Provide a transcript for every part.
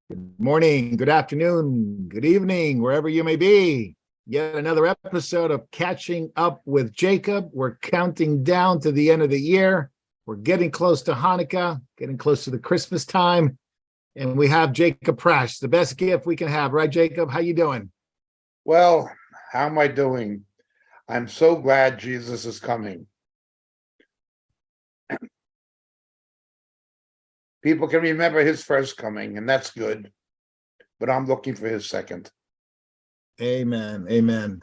Good morning, good afternoon, good evening, wherever you may be. Yet another episode of Catching Up with Jacob. We're counting down to the end of the year. We're getting close to Hanukkah, getting close to the Christmas time. And we have Jacob Prash, the best gift we can have. Right, Jacob? How you doing? Well, how am I doing? I'm so glad Jesus is coming. People can remember his first coming, and that's good. But I'm looking for his second. Amen. Amen.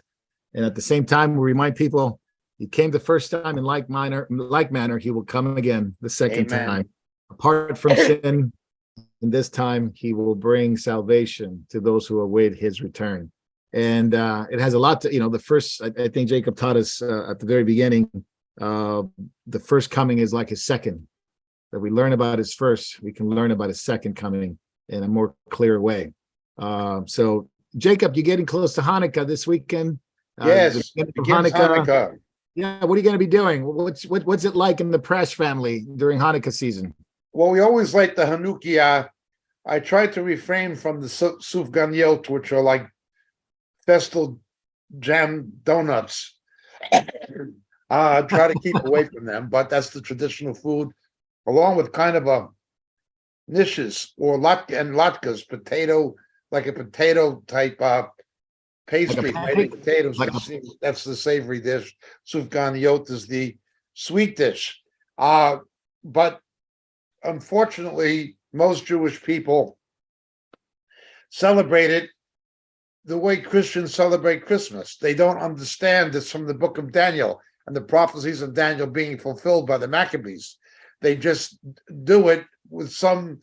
And at the same time, we remind people he came the first time in like manner, he will come again the second Amen. time. Apart from sin, and this time he will bring salvation to those who await his return. And it has a lot to, the first, I think Jacob taught us at the very beginning, the first coming is like his second. That we learn about his first, we can learn about his second coming in a more clear way. So, Jacob, you're getting close to Hanukkah this weekend. Yes, begins Hanukkah. Yeah, what are you going to be doing? What's it like in the Prash family during Hanukkah season? Well, we always like the Hanukkah. I try to refrain from the sufganiyot, which are like festal jam donuts. I try to keep away from them, but that's the traditional food, along with kind of a nishes or latkes, potato, like a potato type pastry, made of potatoes. That's the savory dish. Sufganiyot is the sweet dish. But unfortunately, most Jewish people celebrate it the way Christians celebrate Christmas. They don't understand this from the book of Daniel and the prophecies of Daniel being fulfilled by the Maccabees. They just do it with some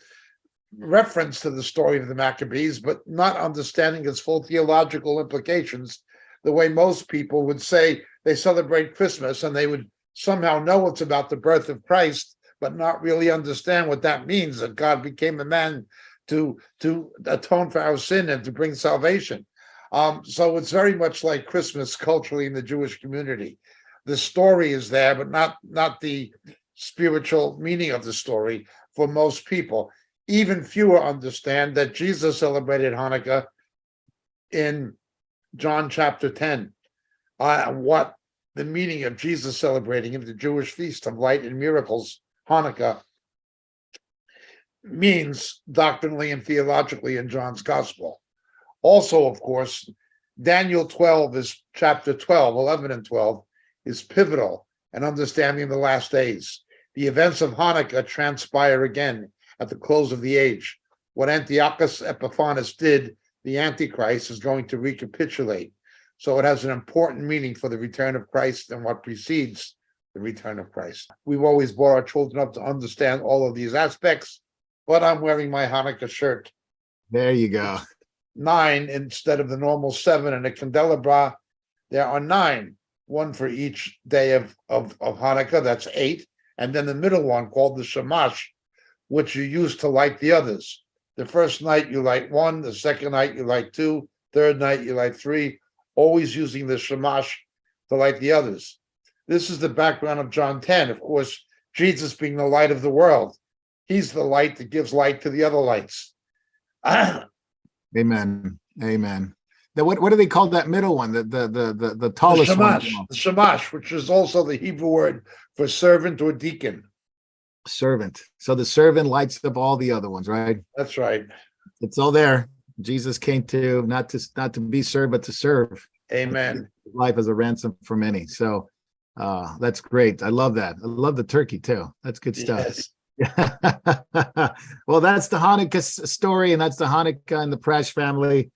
reference to the story of the Maccabees, but not understanding its full theological implications, the way most people would say they celebrate Christmas and they would somehow know it's about the birth of Christ, but not really understand what that means, that God became a man to atone for our sin and to bring salvation. So it's very much like Christmas culturally in the Jewish community. The story is there, but not the spiritual meaning of the story for most people. Even fewer understand that Jesus celebrated Hanukkah in John chapter 10. What the meaning of Jesus celebrating in the Jewish feast of light and miracles, Hanukkah, means doctrinally and theologically in John's gospel. Also, of course, Daniel 12 is chapter 12, 11 and 12 is pivotal in understanding the last days. The events of Hanukkah transpire again at the close of the age. What Antiochus Epiphanes did, the Antichrist, is going to recapitulate. So it has an important meaning for the return of Christ and what precedes the return of Christ. We've always brought our children up to understand all of these aspects, but I'm wearing my Hanukkah shirt. There you go. 9 instead of the normal 7 in a candelabra. There are 9, one for each day of Hanukkah. That's 8. And then the middle one called the Shamash, which you use to light the others. The first night you light 1, the second night you light 2, third night you light 3, always using the Shamash to light the others. This is the background of John 10. Of course, Jesus being the light of the world. He's the light that gives light to the other lights. Amen. Amen. Now, what do they call that middle one? The tallest one. The Shamash, which is also the Hebrew word for servant or deacon. Servant. So the servant lights up all the other ones, right? That's right. It's all there. Jesus came to not to be served, but to serve. Amen. Life as a ransom for many. So that's great. I love that. I love the turkey too. That's good stuff. Yes. Well, that's the Hanukkah story, and that's the Hanukkah and the Prash family.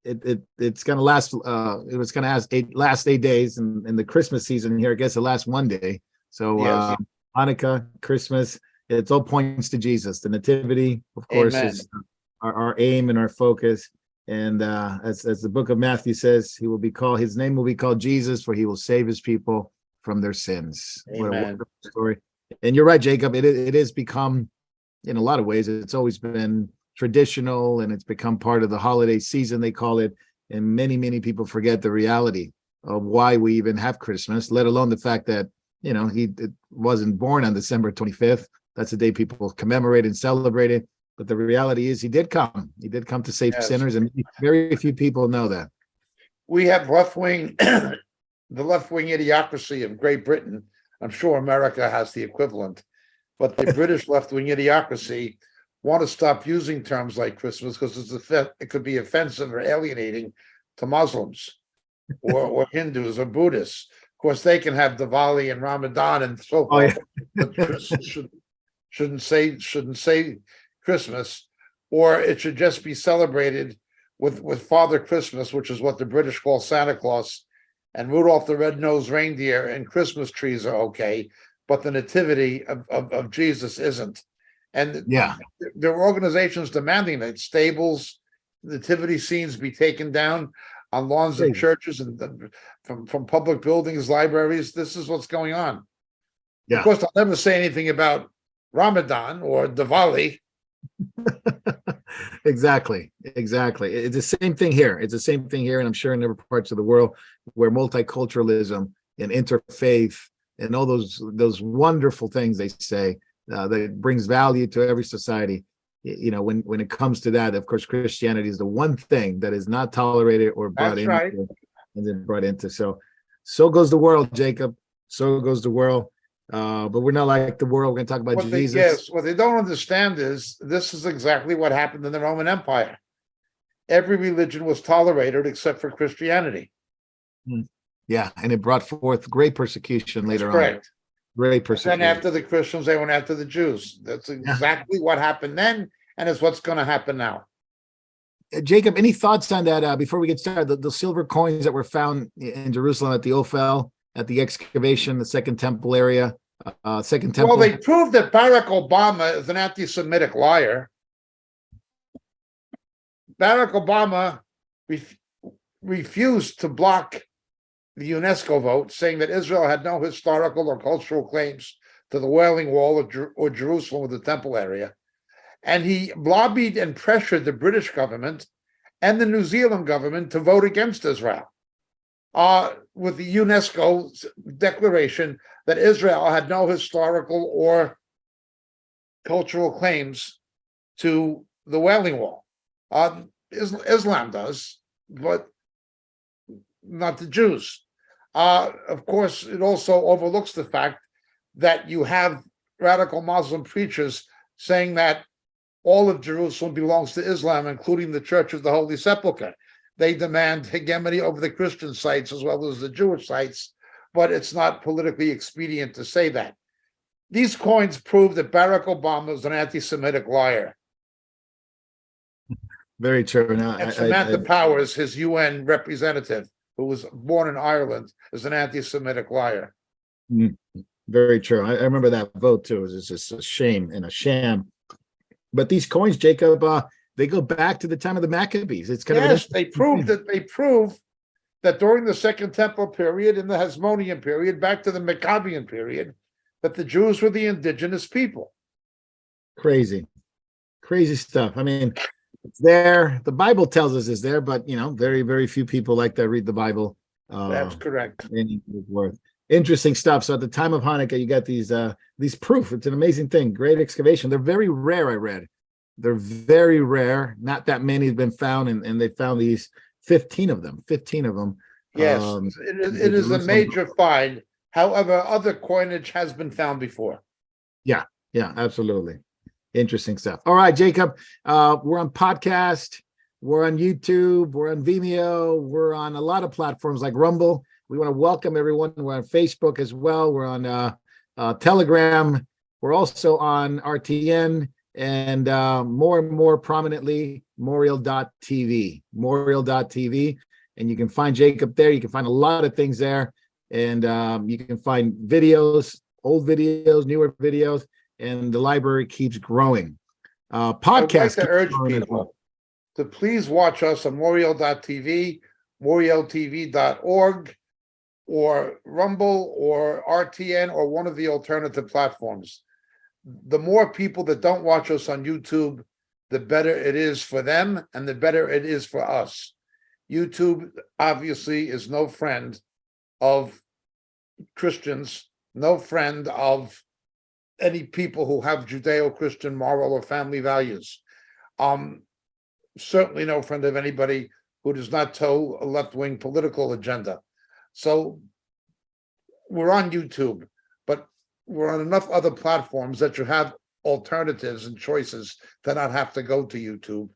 It's going to last. It was going to last 8 days, and in the Christmas season here, I guess it lasts 1 day. So yes. Hanukkah, Christmas, it all points to Jesus. The Nativity, of course, Amen. is our aim and our focus. And as the book of Matthew says, his name will be called Jesus, for he will save his people from their sins. Amen. What a wonderful story. And you're right, Jacob. It has become, in a lot of ways, it's always been traditional, and it's become part of the holiday season, they call it. And many people forget the reality of why we even have Christmas, let alone the fact that, he wasn't born on December 25th. That's the day people commemorate and celebrate it. But the reality is he did come. He did come to save Yes. sinners, and very few people know that. We have left-wing, the left-wing idiocracy of Great Britain. I'm sure America has the equivalent, but the British left-wing idiocracy want to stop using terms like Christmas because it could be offensive or alienating to Muslims or Hindus or Buddhists. Of course, they can have Diwali and Ramadan and so Oh, forth, yeah. but Christmas shouldn't say Christmas, or it should just be celebrated with Father Christmas, which is what the British call Santa Claus, and Rudolph the Red-Nosed Reindeer and Christmas trees are okay, but the nativity of Jesus isn't. And Yeah. there are organizations demanding that stables, nativity scenes be taken down on lawns of churches and from public buildings, libraries. This is what's going on. Yeah. Of course, I'll never say anything about Ramadan or Diwali. Exactly. It's the same thing here. It's the same thing here, and I'm sure in other parts of the world where multiculturalism and interfaith and all those wonderful things they say that brings value to every society. You know, when it comes to that, of course, Christianity is the one thing that is not tolerated or brought That's into, right. and then brought into. So goes the world, Jacob. So goes the world. But we're not like the world. We're going to talk about Jesus. What they don't understand is this is exactly what happened in the Roman Empire. Every religion was tolerated except for Christianity. Yeah, and it brought forth great persecution later on. Correct. Great persecution. Then after the Christians, they went after the Jews. That's exactly what happened then, and it's what's going to happen now. Jacob, any thoughts on that before we get started? The silver coins that were found in Jerusalem at the Ophel, at the excavation, the Second Temple area, Second Temple. Well, they proved that Barack Obama is an anti-Semitic liar. Barack Obama refused to block the UNESCO vote, saying that Israel had no historical or cultural claims to the Wailing Wall or Jerusalem or the Temple area. And he lobbied and pressured the British government and the New Zealand government to vote against Israel, with the UNESCO declaration that Israel had no historical or cultural claims to the Wailing Wall. Islam does, but not the Jews. Of course, it also overlooks the fact that you have radical Muslim preachers saying that all of Jerusalem belongs to Islam, including the Church of the Holy Sepulchre. They demand hegemony over the Christian sites as well as the Jewish sites, but it's not politically expedient to say that. These coins prove that Barack Obama is an anti-Semitic liar. Very true. Now, and Samantha Powers, his UN representative, who was born in Ireland, is an anti-Semitic liar. Very true. I remember that vote too. It was just a shame and a sham. But these coins, Jacob, they go back to the time of the Maccabees. It's kind of they prove that during the Second Temple period and the Hasmonean period, back to the Maccabean period, that the Jews were the indigenous people. Crazy stuff. I mean, it's there. The Bible tells us it's there, but very, very few people like that read the Bible. That's correct. Interesting stuff. So at the time of Hanukkah, you got these proof. It's an amazing thing. Great excavation. They're very rare, I read. They're very rare. Not that many have been found, and they found these 15 of them. Yes, it is a major find. However, other coinage has been found before. Yeah, absolutely. Interesting stuff. All right, Jacob. We're on podcast. We're on YouTube. We're on Vimeo. We're on a lot of platforms like Rumble. We want to welcome everyone. We're on Facebook as well. We're on Telegram. We're also on RTN and more and more prominently, Moriel.tv. Moriel.tv. And you can find Jacob there. You can find a lot of things there. And you can find videos, old videos, newer videos, and the library keeps growing. Podcast. I'd like to urge people to please watch us on Moriel.tv, MorielTV.org, or Rumble, or RTN, or one of the alternative platforms. The more people that don't watch us on YouTube, the better it is for them, and the better it is for us. YouTube obviously is no friend of Christians, no friend of any people who have Judeo-Christian moral or family values. Certainly no friend of anybody who does not toe a left-wing political agenda. So we're on YouTube, but we're on enough other platforms that you have alternatives and choices to not have to go to YouTube.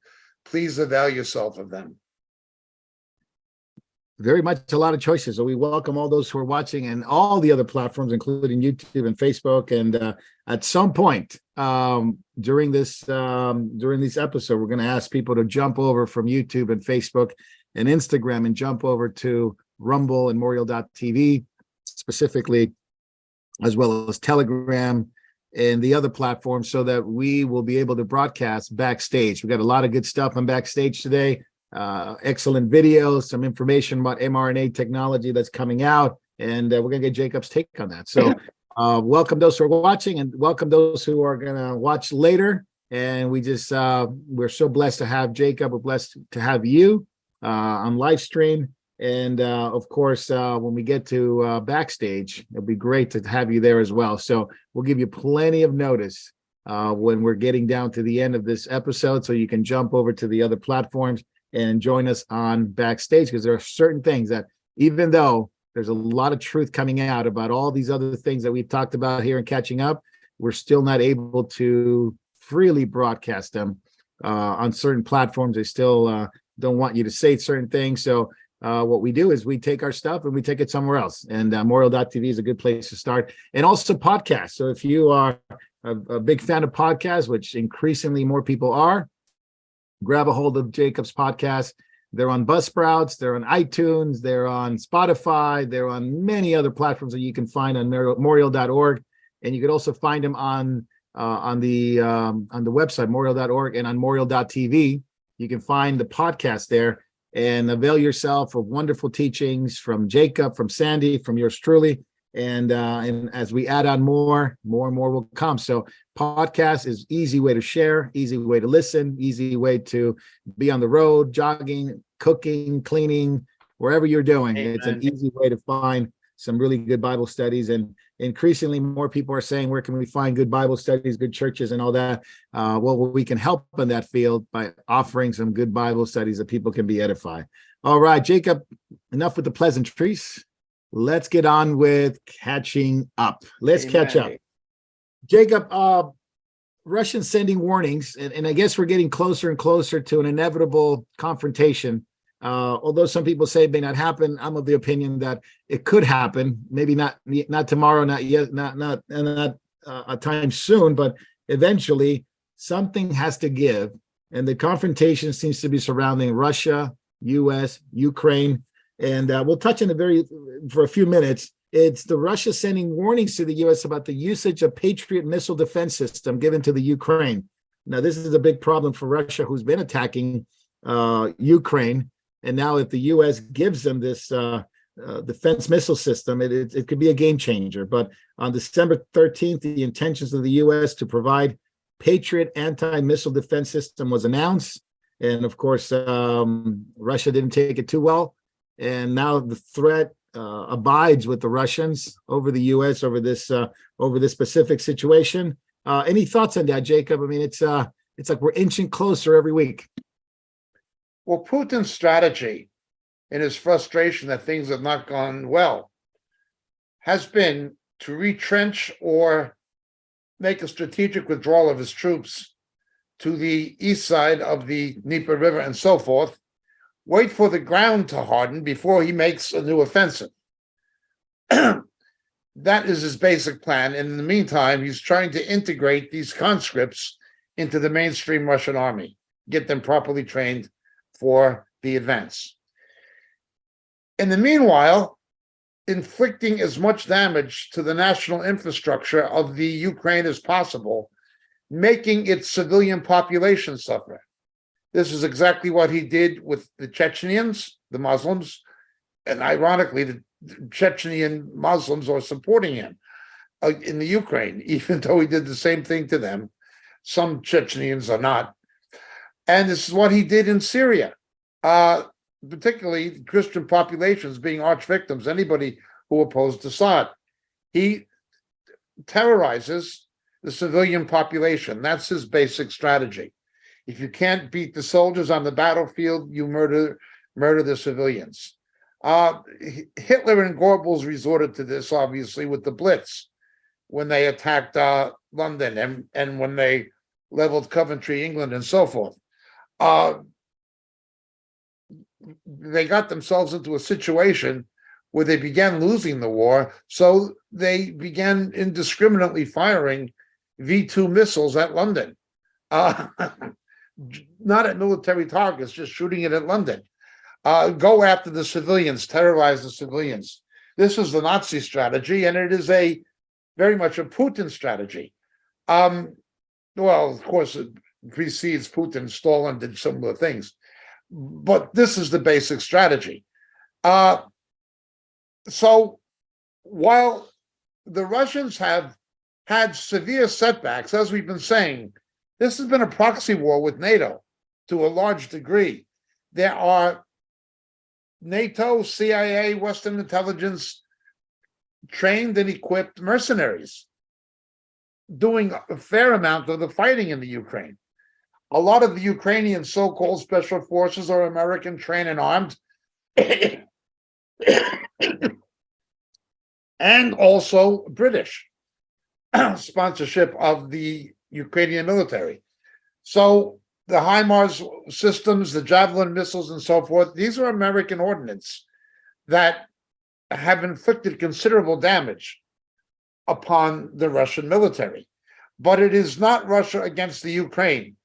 Please avail yourself of them. Very much a lot of choices. So we welcome all those who are watching and all the other platforms, including YouTube and Facebook. And at some point during this episode, we're going to ask people to jump over from YouTube and Facebook and Instagram and jump over to Rumble and Moriel.tv specifically, as well as Telegram and the other platforms, so that we will be able to broadcast backstage. We got a lot of good stuff on backstage today. Excellent videos, some information about mRNA technology that's coming out, and we're gonna get Jacob's take on that. So welcome those who are watching, and welcome those who are gonna watch later. And we're so blessed to have Jacob. We're blessed to have you on live stream. And of course, when we get to backstage, it'll be great to have you there as well. So we'll give you plenty of notice when we're getting down to the end of this episode, so you can jump over to the other platforms and join us on backstage, because there are certain things that, even though there's a lot of truth coming out about all these other things that we've talked about here and catching up, we're still not able to freely broadcast them on certain platforms. They still don't want you to say certain things. So what we do is we take our stuff and we take it somewhere else. And Moriel.tv is a good place to start. And also podcasts. So if you are a big fan of podcasts, which increasingly more people are, grab a hold of Jacob's podcast. They're on Buzzsprouts, they're on iTunes, they're on Spotify, they're on many other platforms that you can find on Moriel.org. And you could also find them on the website, Moriel.org, and on Moriel.tv. You can find the podcast there and avail yourself of wonderful teachings from Jacob, from Sandy, from yours truly. And as we add on more and more will come. So podcast is easy way to share, easy way to listen, easy way to be on the road, jogging, cooking, cleaning, wherever you're doing. Amen. It's an easy way to find some really good Bible studies. And increasingly more people are saying, where can we find good Bible studies, good churches and all that? Well, we can help in that field by offering some good Bible studies that people can be edified. All right, Jacob, enough with the pleasantries. Let's get on with catching up. Let's catch up. Jacob, Russians sending warnings, and I guess we're getting closer and closer to an inevitable confrontation. Although some people say it may not happen, I'm of the opinion that it could happen. Maybe not tomorrow, not yet, not a time soon, but eventually something has to give. And the confrontation seems to be surrounding Russia, U.S., Ukraine. And we'll touch on it for a few minutes. It's the Russia sending warnings to the U.S. about the usage of Patriot missile defense system given to the Ukraine. Now, this is a big problem for Russia, who's been attacking Ukraine. And now if the U.S. gives them this defense missile system, it could be a game changer. But on December 13th, the intentions of the U.S. to provide Patriot anti-missile defense system was announced. And of course, Russia didn't take it too well. And now the threat abides with the Russians over the U.S. over this specific situation. Any thoughts on that, Jacob? I mean, it's like we're inching closer every week. Well, Putin's strategy, in his frustration that things have not gone well, has been to retrench or make a strategic withdrawal of his troops to the east side of the Dnieper River and so forth. Wait for the ground to harden before he makes a new offensive. That is his basic plan. And in the meantime, he's trying to integrate these conscripts into the mainstream Russian army, get them properly trained for the advance. In the meanwhile, inflicting as much damage to the national infrastructure of the Ukraine as possible, making its civilian population suffer. This is exactly what he did with the Chechens, the Muslims, and ironically, the Chechen Muslims are supporting him in the Ukraine, even though he did the same thing to them. Some Chechens are not. And this is what he did in Syria, particularly Christian populations being arch victims, anybody who opposed Assad. He terrorizes the civilian population. That's his basic strategy. If you can't beat the soldiers on the battlefield, you murder the civilians. Hitler and Goebbels resorted to this, obviously, with the Blitz when they attacked London and when they leveled Coventry, England, and so forth. They got themselves into a situation where they began losing the war, so they began indiscriminately firing V2 missiles at London. Not at military targets, just shooting it at London. Go after the civilians, terrorize the civilians. This is the Nazi strategy, and it is very much a Putin strategy. Well, of course, it precedes Putin. Stalin did similar things, but this is the basic strategy. So while the Russians have had severe setbacks, as we've been saying, this has been a proxy war with NATO to a large degree. There are NATO, CIA, Western intelligence trained and equipped mercenaries doing a fair amount of the fighting in the Ukraine. A lot of the Ukrainian so-called special forces are American trained and armed, and also British sponsorship of the Ukrainian military. So the HIMARS systems, the Javelin missiles, and so forth, these are American ordnance that have inflicted considerable damage upon the Russian military. But it is not Russia against the Ukraine.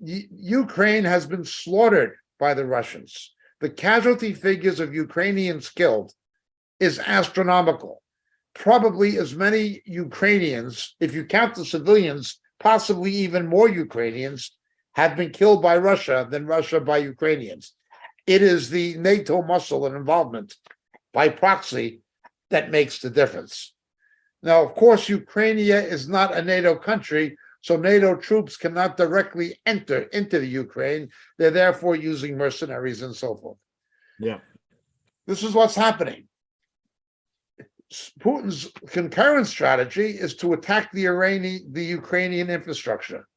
Ukraine has been slaughtered by the Russians. The casualty figures of Ukrainians killed is astronomical. Probably as many Ukrainians, if you count the civilians, possibly even more Ukrainians, have been killed by Russia than Russia by Ukrainians. It is the NATO muscle and involvement by proxy that makes the difference. Now, of course, Ukraine is not a NATO country, so NATO troops cannot directly enter into the Ukraine. They're therefore using mercenaries and so forth. Yeah. This is what's happening. Putin's concurrent strategy is to attack the Ukrainian infrastructure.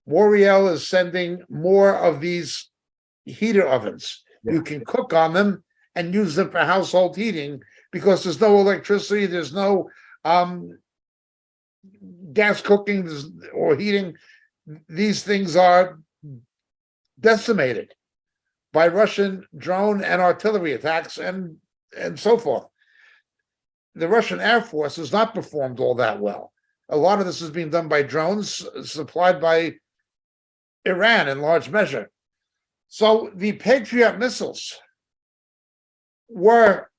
Moriel is sending more of these heater ovens. Yeah. You can cook on them and use them for household heating because there's no electricity, there's no gas cooking or heating. These things are decimated by Russian drone and artillery attacks and so forth. The Russian Air Force has not performed all that well. A lot of this is being done by drones supplied by Iran in large measure. So the Patriot missiles were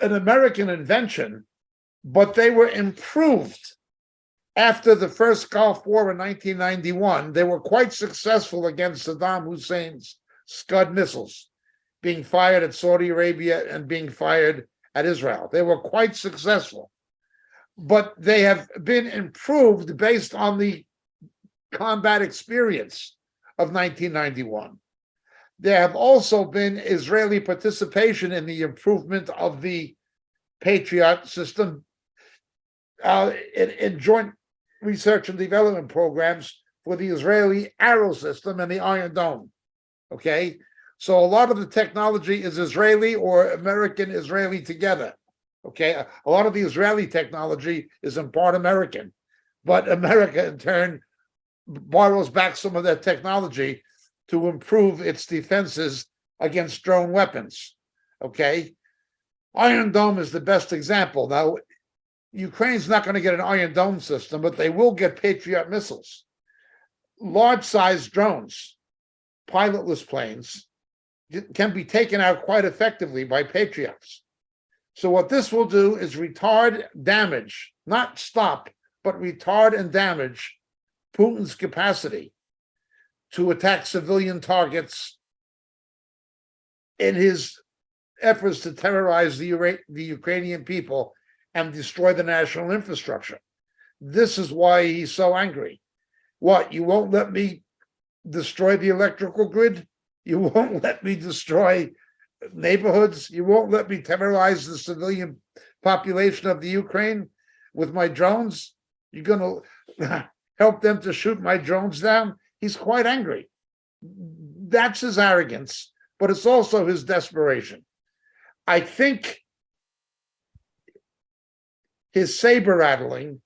an American invention, but they were improved after the first Gulf War in 1991. They were quite successful against Saddam Hussein's Scud missiles being fired at Saudi Arabia and being fired at Israel. They were quite successful, but they have been improved based on the combat experience of 1991. There have also been Israeli participation in the improvement of the Patriot system in joint research and development programs for the Israeli Arrow system and the Iron Dome. Okay, so a lot of the technology is Israeli or American-Israeli together. Okay, a lot of the Israeli technology is in part American, but America in turn borrows back some of that technology to improve its defenses against drone weapons. Okay, Iron Dome is the best example. Now, Ukraine's not going to get an Iron Dome system, but they will get Patriot missiles. Large-sized drones, pilotless planes, can be taken out quite effectively by Patriots. So what this will do is retard damage, not stop, but retard and damage Putin's capacity to attack civilian targets in his efforts to terrorize the Ukrainian people and destroy the national infrastructure. This is why he's so angry. What, you won't let me destroy the electrical grid? You won't let me destroy neighborhoods? You won't let me terrorize the civilian population of the Ukraine with my drones? You're going to... help them to shoot my drones down. He's quite angry. That's his arrogance, but it's also his desperation. I think his saber rattling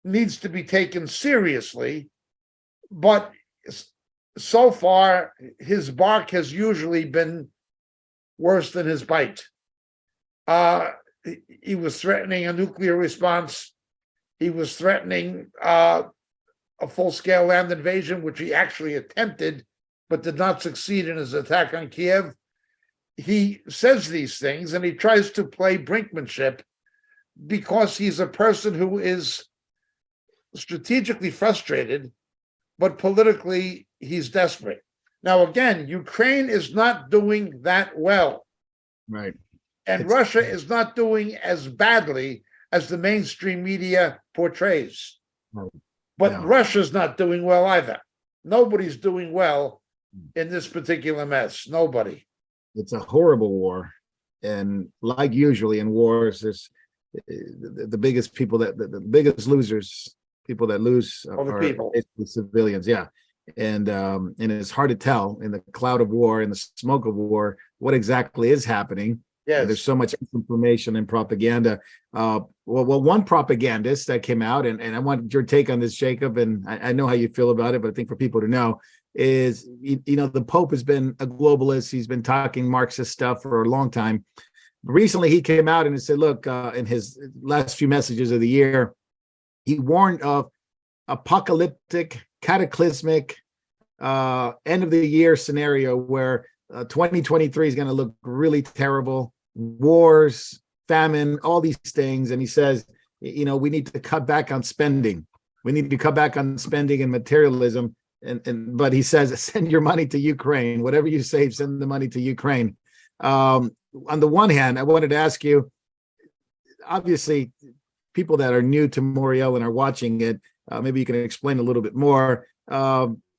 needs to be taken seriously, but so far, his bark has usually been worse than his bite. He was threatening a nuclear response. He was threatening a full-scale land invasion, which he actually attempted, but did not succeed in his attack on Kiev. He says these things, and he tries to play brinkmanship because he's a person who is strategically frustrated, but politically he's desperate. Now, again, Ukraine is not doing that well. Right. And Russia is not doing as badly as the mainstream media portrays. Right. But No. Russia's not doing well either. Nobody's doing well in this particular mess. Nobody. It's a horrible war. And like usually in wars, there's the biggest people the biggest losers, people that lose are basically civilians. Yeah. And it's hard to tell in the cloud of war, in the smoke of war, what exactly is happening. Yes. There's so much information and propaganda. Well, one propagandist that came out, and I want your take on this, Jacob, and I know how you feel about it, but I think for people to know is, the Pope has been a globalist. He's been talking Marxist stuff for a long time. Recently, he came out and he said, look, in his last few messages of the year, he warned of apocalyptic, cataclysmic end of the year scenario where 2023 is going to look really terrible. Wars, famine, all these things. And he says, we need to cut back on spending. We need to cut back on spending and materialism. But he says, send your money to Ukraine. Whatever you save, send the money to Ukraine. On the one hand, I wanted to ask you, obviously, people that are new to Moriel and are watching it, maybe you can explain a little bit more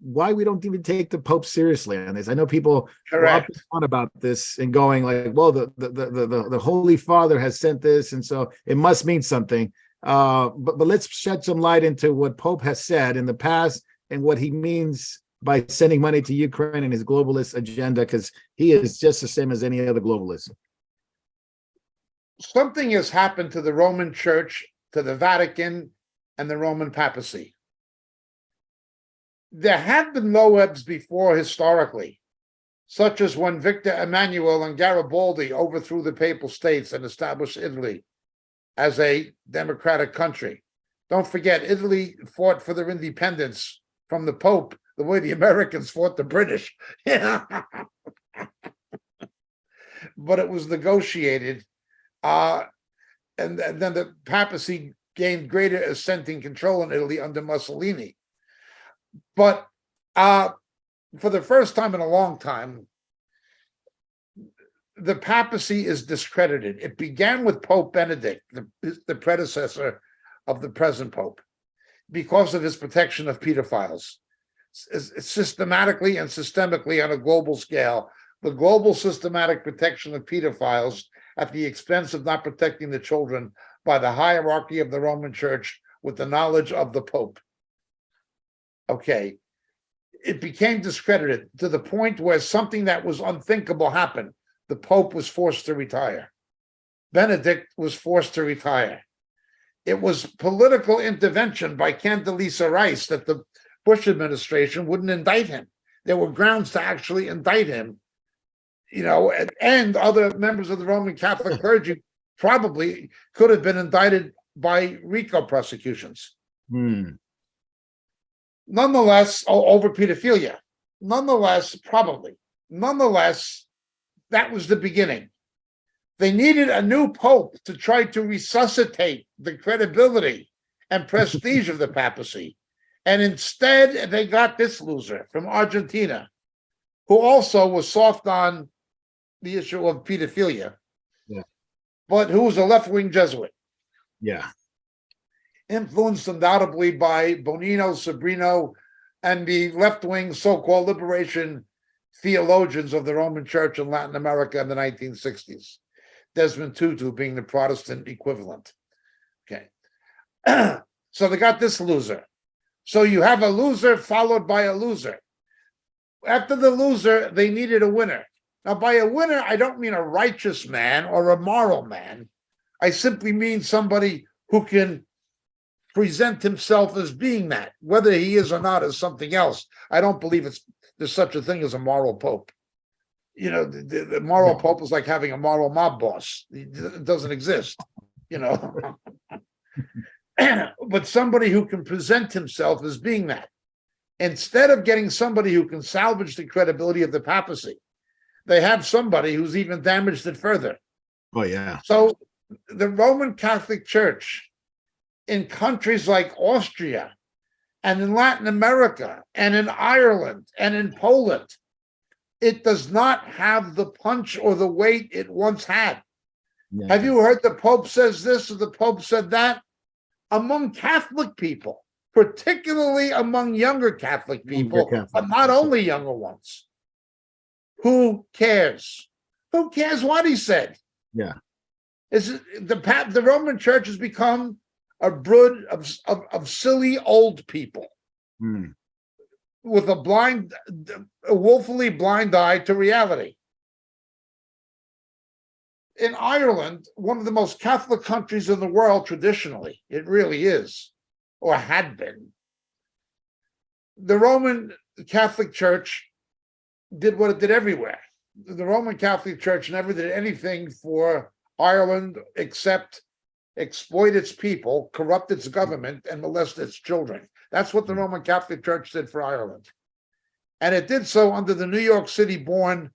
why we don't even take the Pope seriously on this. I know people are on about this and going like, well, the Holy Father has sent this, and so it must mean something. But let's shed some light into what Pope has said in the past and what he means by sending money to Ukraine and his globalist agenda, because he is just the same as any other globalist. Something has happened to the Roman Church, to the Vatican, and the Roman papacy. There have been low ebbs before historically, such as when Victor Emmanuel and Garibaldi overthrew the Papal States and established Italy as a democratic country. Don't forget, Italy fought for their independence from the Pope the way the Americans fought the British. But it was negotiated. And then the papacy gained greater ascending control in Italy under Mussolini. But for the first time in a long time, the papacy is discredited. It began with Pope Benedict, the predecessor of the present Pope, because of his protection of pedophiles. Systematically and systemically on a global scale, the global systematic protection of pedophiles at the expense of not protecting the children by the hierarchy of the Roman Church with the knowledge of the Pope. Okay, it became discredited to the point where something that was unthinkable happened. The Pope was forced to retire. Benedict was forced to retire. It was political intervention by Condoleezza Rice that the Bush administration wouldn't indict him. There were grounds to actually indict him, and other members of the Roman Catholic clergy probably could have been indicted by RICO prosecutions. Nonetheless, over pedophilia. Nonetheless, that was the beginning. They needed a new pope to try to resuscitate the credibility and prestige of the papacy. And instead, they got this loser from Argentina, who also was soft on the issue of pedophilia, but who was a left-wing Jesuit. Yeah. Influenced undoubtedly by Bonino, Sobrino, and the left-wing so-called liberation theologians of the Roman Church in Latin America in the 1960s. Desmond Tutu being the Protestant equivalent. Okay. So they got this loser. So you have a loser followed by a loser. After the loser, they needed a winner. Now, by a winner, I don't mean a righteous man or a moral man. I simply mean somebody who can present himself as being that. Whether he is or not is something else. I don't believe there's such a thing as a moral pope. You know, the moral pope is like having a moral mob boss. It doesn't exist, you know. But somebody who can present himself as being that. Instead of getting somebody who can salvage the credibility of the papacy, they have somebody who's even damaged it further. Oh, yeah. So the Roman Catholic Church in countries like Austria and in Latin America and in Ireland and in Poland, it does not have the punch or the weight it once had. Yeah. Have you heard the Pope says this or the Pope said that? Among Catholic people, particularly among younger Catholic people, but not only younger ones. Who cares? Who cares what he said? Yeah. The Roman Church has become a brood of silly old people with a woefully blind eye to reality. In Ireland, one of the most Catholic countries in the world traditionally, it really is, or had been, the Roman Catholic Church did what it did everywhere. The Roman Catholic Church never did anything for Ireland except exploit its people, corrupt its government, and molest its children. That's what the Roman Catholic Church did for Ireland. And it did so under the New York City-born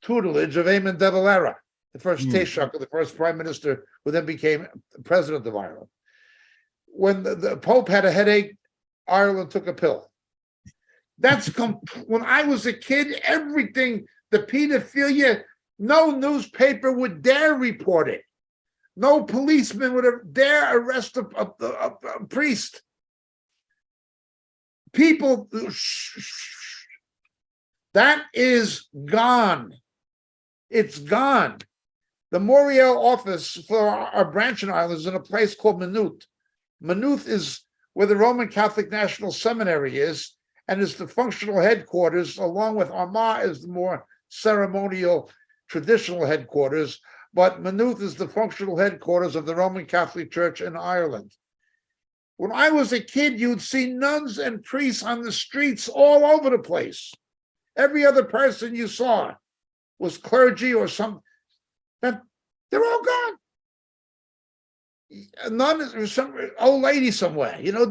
tutelage of Eamon de Valera, the first Taoiseach, the first prime minister, who then became president of Ireland. When the Pope had a headache, Ireland took a pill. When I was a kid, everything, the pedophilia, no newspaper would dare report it. No policeman would dare arrest a priest. People, that is gone. It's gone. The Moriel office for our branch in Ireland is in a place called Maynooth. Maynooth is where the Roman Catholic National Seminary is, and is the functional headquarters, along with Armagh is the more ceremonial, traditional headquarters, but Maynooth is the functional headquarters of the Roman Catholic Church in Ireland. When I was a kid, you'd see nuns and priests on the streets all over the place. Every other person you saw was clergy or some. They're all gone. A nun is some old lady somewhere, you know,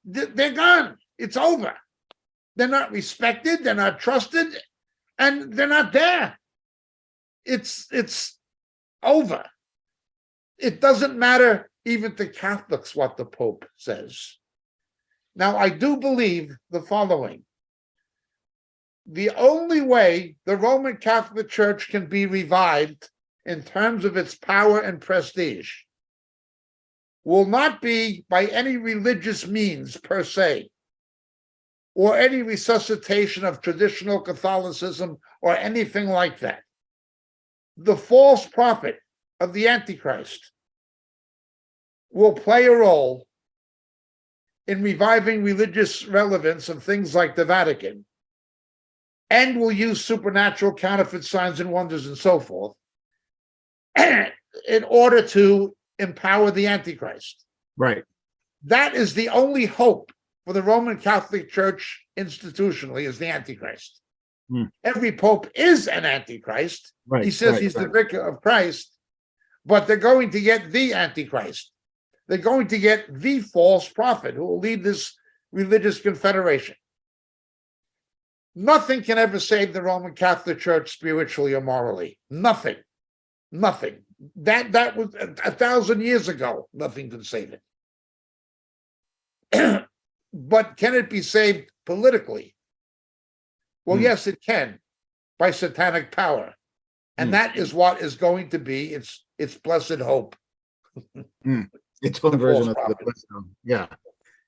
they're gone. It's over. They're not respected, they're not trusted, and they're not there. It's over. It doesn't matter even to Catholics what the Pope says. Now, I do believe the following. The only way the Roman Catholic Church can be revived in terms of its power and prestige will not be by any religious means per se, or any resuscitation of traditional Catholicism or anything like that. The false prophet of the Antichrist will play a role in reviving religious relevance of things like the Vatican, and will use supernatural counterfeit signs and wonders and so forth in order to empower the Antichrist. Right. That is the only hope for the Roman Catholic Church institutionally, is the Antichrist. Every pope is an Antichrist. Right, he says he's the vicar of Christ, but they're going to get the Antichrist. They're going to get the false prophet who will lead this religious confederation. Nothing can ever save the Roman Catholic Church spiritually or morally. Nothing. Nothing. That was 1,000 years ago. Nothing could save it. But can it be saved politically? Well, yes, it can, by satanic power. And that is what is going to be its blessed hope. Its own version of the blessed hope. Yeah.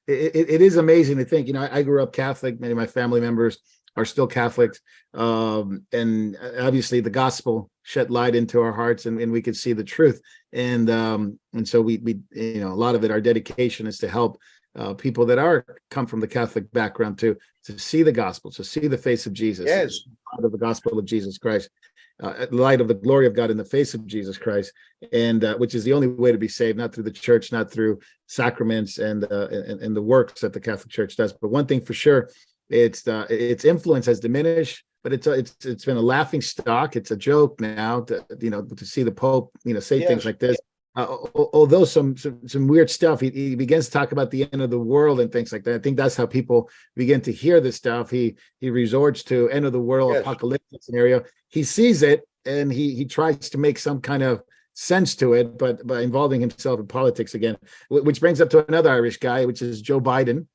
It is amazing to think, you know, I grew up Catholic. Many of my family members are still Catholics. And obviously the gospel shed light into our hearts, and we could see the truth. And so we, you know, a lot of it, our dedication is to help people that are come from the Catholic background to see the gospel, to see the face of Jesus, Yes. of the gospel of Jesus Christ, light of the glory of God in the face of Jesus Christ, and which is the only way to be saved, not through the church, not through sacraments and the works that the Catholic Church does. But one thing for sure, its influence has diminished, but it's been a laughing stock. It's a joke now to see the Pope say things like this. Although some weird stuff, he begins to talk about the end of the world and things like that. I think that's how people begin to hear this stuff. He resorts to end of the world apocalyptic scenario. He sees it and he tries to make some kind of sense to it, but by involving himself in politics again, which brings up to another Irish guy, which is Joe Biden.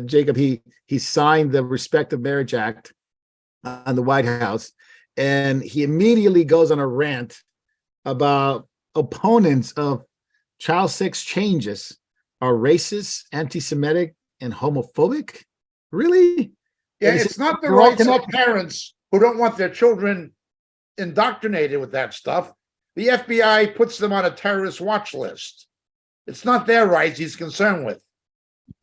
Jacob, he signed the Respect of Marriage Act on the White House, and he immediately goes on a rant about opponents of child sex changes are racist, anti-Semitic, and homophobic. Really? Yeah, it's not the rights of parents who don't want their children indoctrinated with that stuff. The FBI puts them on a terrorist watch list. It's not their rights he's concerned with.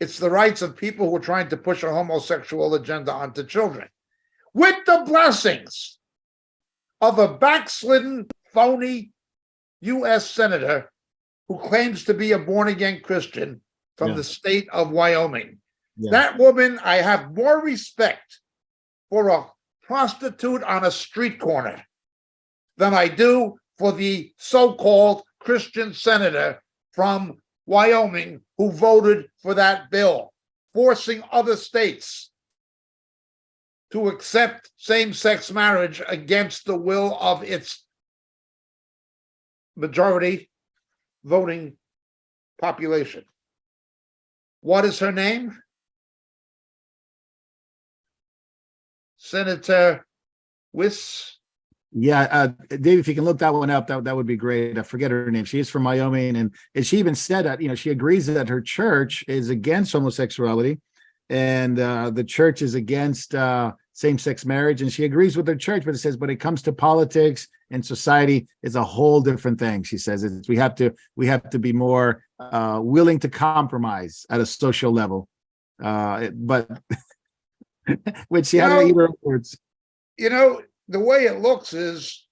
It's the rights of people who are trying to push a homosexual agenda onto children, with the blessings of a backslidden, phony U.S. senator who claims to be a born-again Christian from the state of Wyoming. That woman, I have more respect for a prostitute on a street corner than I do for the so-called Christian senator from Wyoming who voted for that bill, forcing other states to accept same-sex marriage against the will of its majority voting population. What is her name? Senator Wiss. Yeah, Dave, if you can look that one up, that would be great. I forget her name. She is from Wyoming, and she even said that she agrees that her church is against homosexuality, and the church is against same-sex marriage, and she agrees with her church, but it says, but it comes to politics and society, it's a whole different thing. She says we have to be more willing to compromise at a social level, but which she had to eat her words. The way it looks is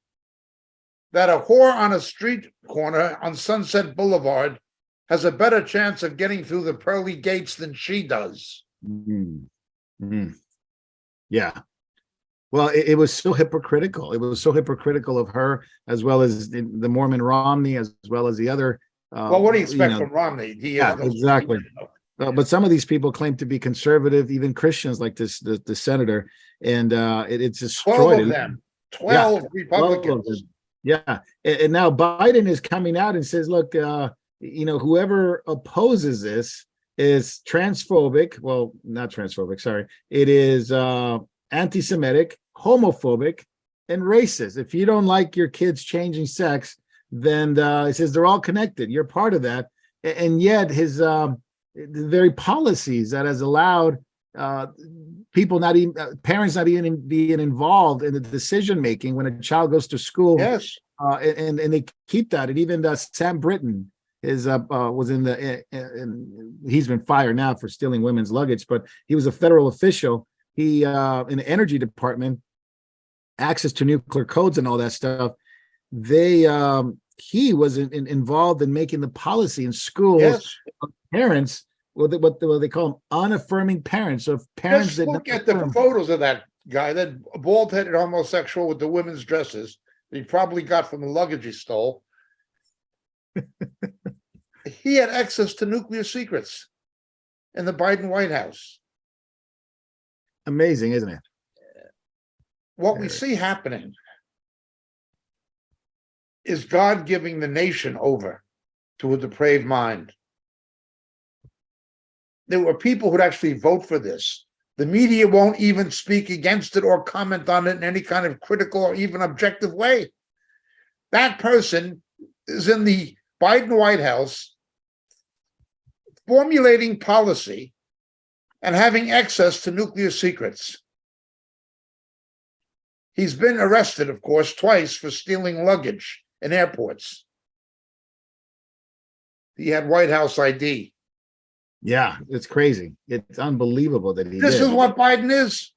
that a whore on a street corner on Sunset Boulevard has a better chance of getting through the pearly gates than she does. Yeah. Well, it was so hypocritical. It was so hypocritical of her, as well as the Mormon Romney, as well as the other. Well, what do you expect from Romney? Exactly. But some of these people claim to be conservative, even Christians like the senator, and it's destroyed. 12 of them, 12 Republicans. 12 yeah, and now Biden is coming out and says, look, whoever opposes this is transphobic. Well, not transphobic, sorry. It is anti-Semitic, homophobic, and racist. If you don't like your kids changing sex, then it says they're all connected. You're part of that. And yet his the very policies that has allowed people parents not even being involved in the decision making when a child goes to school. Yes. And they keep that. And even Sam Britton was he's been fired now for stealing women's luggage, but he was a federal official. He in the energy department, access to nuclear codes and all that stuff. He was involved in making the policy in schools. Yes. Parents, what they call them, unaffirming parents. So if parents just look at the photos of that guy, that bald-headed homosexual with the women's dresses that he probably got from the luggage he stole. He had access to nuclear secrets in the Biden White House. Amazing, isn't it? What we see happening is God giving the nation over to a depraved mind. There were people who'd actually vote for this. The media won't even speak against it or comment on it in any kind of critical or even objective way. That person is in the Biden White House formulating policy and having access to nuclear secrets. He's been arrested, of course, twice for stealing luggage in airports. He had White House ID. Yeah, it's crazy. It's unbelievable that he This is did. what Biden is.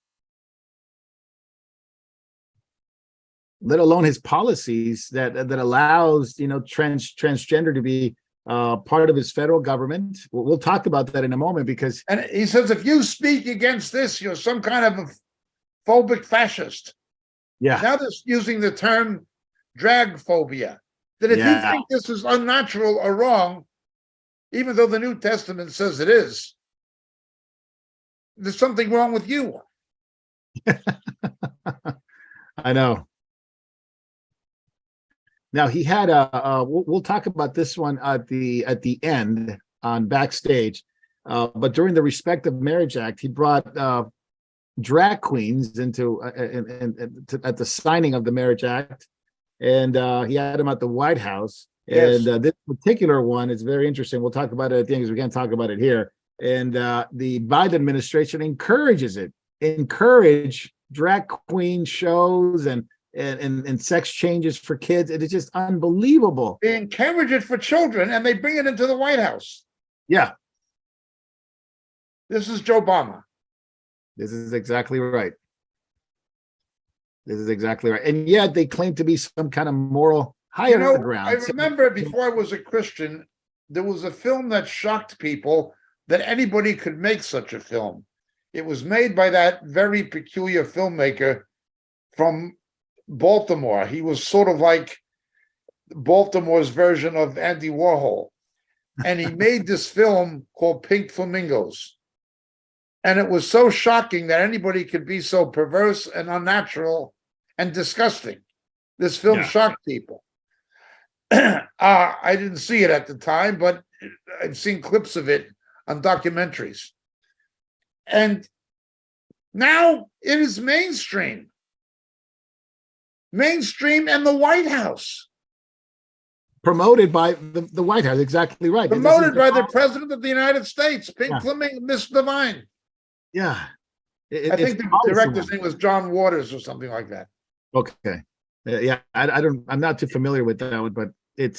Let alone his policies that allows transgender to be part of his federal government. We'll talk about that in a moment because And he says, if you speak against this, you're some kind of a phobic fascist. yeah, Now they're using the term drag phobia. That if you yeah, think this is unnatural or wrong, even though the New Testament says it is, there's something wrong with you. I know. Now he had we'll talk about this one at the end on backstage, but during the Respect of Marriage Act, he brought drag queens into at the signing of the Marriage Act, and he had them at the White House. Yes. And this particular one is very interesting. We'll talk about it at the end because we can't talk about it here. And the Biden administration encourages it, encourage drag queen shows and sex changes for kids. It is just unbelievable. They encourage it for children and they bring it into the White House. Yeah, This is Joe Obama. this is exactly right. This is exactly right. And yet they claim to be some kind of moral higher ground. I remember before I was a Christian, there was a film that shocked people that anybody could make such a film. It was made by that very peculiar filmmaker from Baltimore. He was sort of like Baltimore's version of Andy Warhol. And he made this film called Pink Flamingos. And it was so shocking that anybody could be so perverse and unnatural and disgusting. This film shocked people. I didn't see it at the time, but I've seen clips of it on documentaries. And now it is mainstream. Mainstream and the White House. Promoted by the White House, exactly right. Promoted by the President of the United States, Pink Flamingo, Miss Divine. Yeah. I think the director's name was John Waters or something like that. Okay. Yeah, I'm not too familiar with that one, but it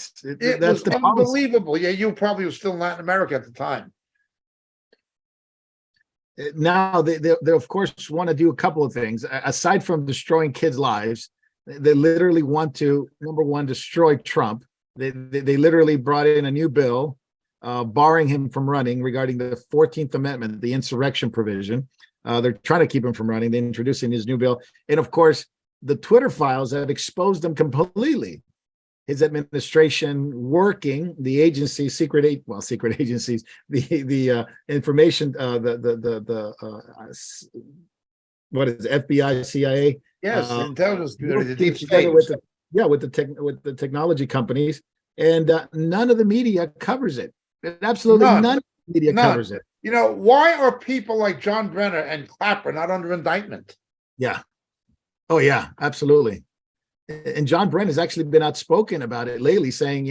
was unbelievable. Yeah, you probably were still in Latin America at the time. Now they of course want to do a couple of things aside from destroying kids' lives. They literally want to, number one, destroy Trump. They literally brought in a new bill barring him from running regarding the 14th Amendment, the insurrection provision. They're trying to keep him from running. They're introducing his new bill. And of course, the Twitter files have exposed him completely. His administration working, the agencies, secret agencies, the information, what is it, FBI, CIA? Yes, the intelligence community, the deep state. state. With the technology companies, and none of the media covers it. Absolutely none of the media covers it. You know, why are people like John Brenner and Clapper not under indictment? Yeah. Oh, yeah, absolutely. And John Brenner has actually been outspoken about it lately, saying,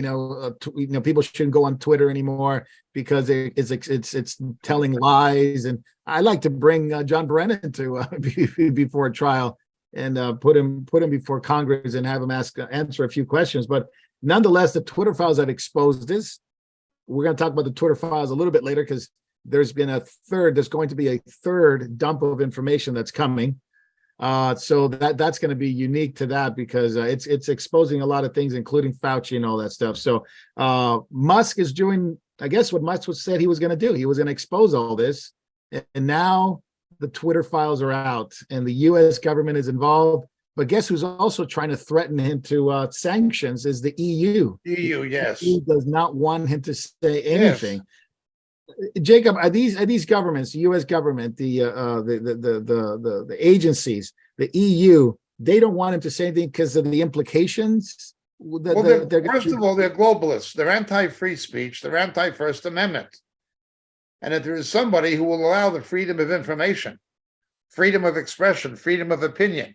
people shouldn't go on Twitter anymore because it's telling lies. And I like to bring John Brennan to before a trial and put him before Congress and have him answer a few questions. But nonetheless, the Twitter files have exposed this. We're going to talk about the Twitter files a little bit later because there's going to be a third dump of information that's coming. So that's going to be unique to that because it's exposing a lot of things, including Fauci and all that stuff. So Musk is doing, I guess, what Musk said he was going to do. He was going to expose all this, and now the Twitter files are out, and the U.S. government is involved. But guess who's also trying to threaten him to sanctions is the EU. EU, yes. The EU does not want him to say anything. Yes. Jacob, are these governments, the U.S. government, the agencies, the EU, they don't want him to say anything because of the implications? First of all, they're globalists. They're anti-free speech. They're anti-First Amendment. And if there is somebody who will allow the freedom of information, freedom of expression, freedom of opinion,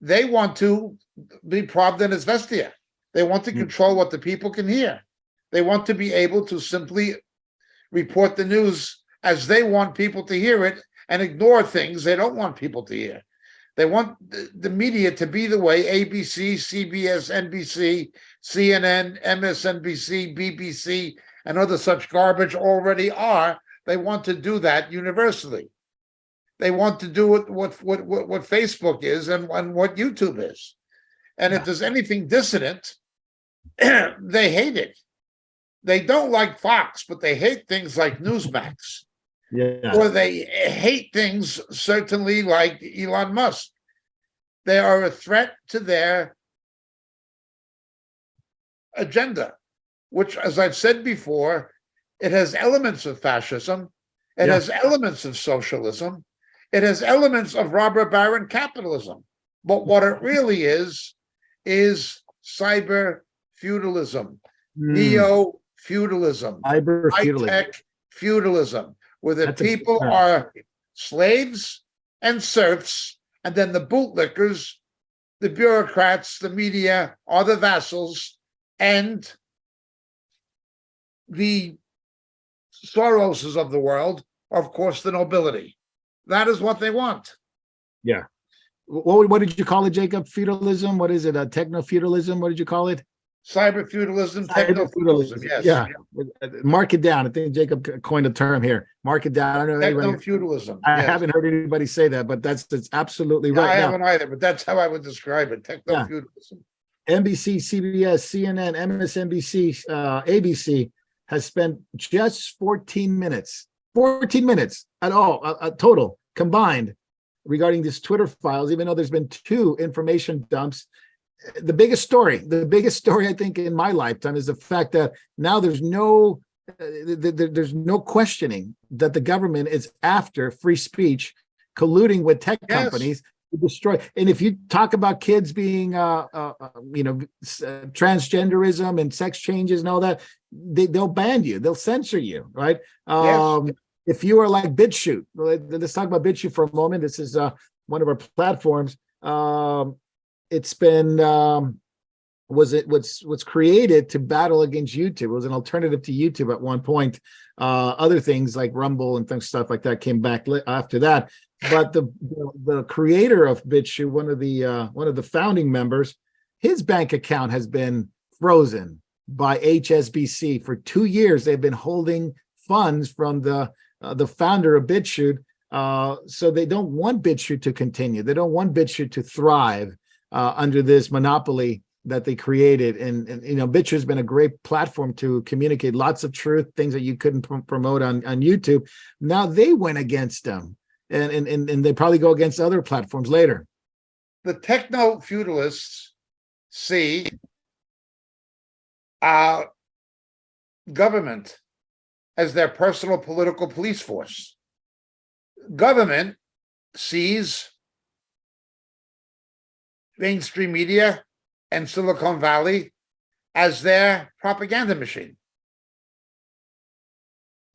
they want to be Pravda and Izvestia. They want to control what the people can hear. They want to be able to simply report the news as they want people to hear it and ignore things they don't want people to hear. They want the media to be the way ABC, CBS, NBC, CNN, MSNBC, BBC, and other such garbage already are. They want to do that universally. They want to do it what Facebook is and what YouTube is. And if there's anything dissident, they hate it. They don't like Fox, but they hate things like Newsmax. Yeah. Or they hate things certainly like Elon Musk. They are a threat to their agenda, which, as I've said before, it has elements of fascism, it has elements of socialism, it has elements of robber baron capitalism. But what it really is cyber feudalism, neo feudalism, Cyber feudalism, high-tech feudalism, where the That's people are slaves and serfs, and then the bootlickers, the bureaucrats, the media are the vassals, and the Soroses of the world are, of course, the nobility. That is what they want. Yeah. What did you call it, Jacob? Feudalism? What is it? Techno feudalism? What did you call it? Cyber feudalism, techno feudalism. Yes. Yeah. Mark it down. I think Jacob coined a term here. Mark it down. I don't know. Techno feudalism. I haven't heard anybody say that, but that's absolutely right. I haven't either, but that's how I would describe it. Techno feudalism. NBC, CBS, CNN, MSNBC, ABC has spent just 14 minutes at all, total combined regarding these Twitter files, even though there's been 2 information dumps. The biggest story I think in my lifetime is the fact that now there's no questioning that the government is after free speech, colluding with tech companies to destroy. And if you talk about kids being transgenderism and sex changes and all that, they'll ban you, they'll censor you, right? If you are like BitChute, let's talk about BitChute for a moment. This is one of our platforms. It's been was created to battle against YouTube. It was an alternative to YouTube at one point. Other things like Rumble and stuff like that came back after that. But the creator of BitChute, one of the founding members, his bank account has been frozen by HSBC for 2 years. They've been holding funds from the founder of BitChute, so they don't want BitChute to continue. They don't want BitChute to thrive under this monopoly that they created. And BitChute has been a great platform to communicate lots of truth, things that you couldn't promote on YouTube. Now they went against them, and they probably go against other platforms later. The techno feudalists see government as their personal political police force. Government sees mainstream media and Silicon Valley as their propaganda machine.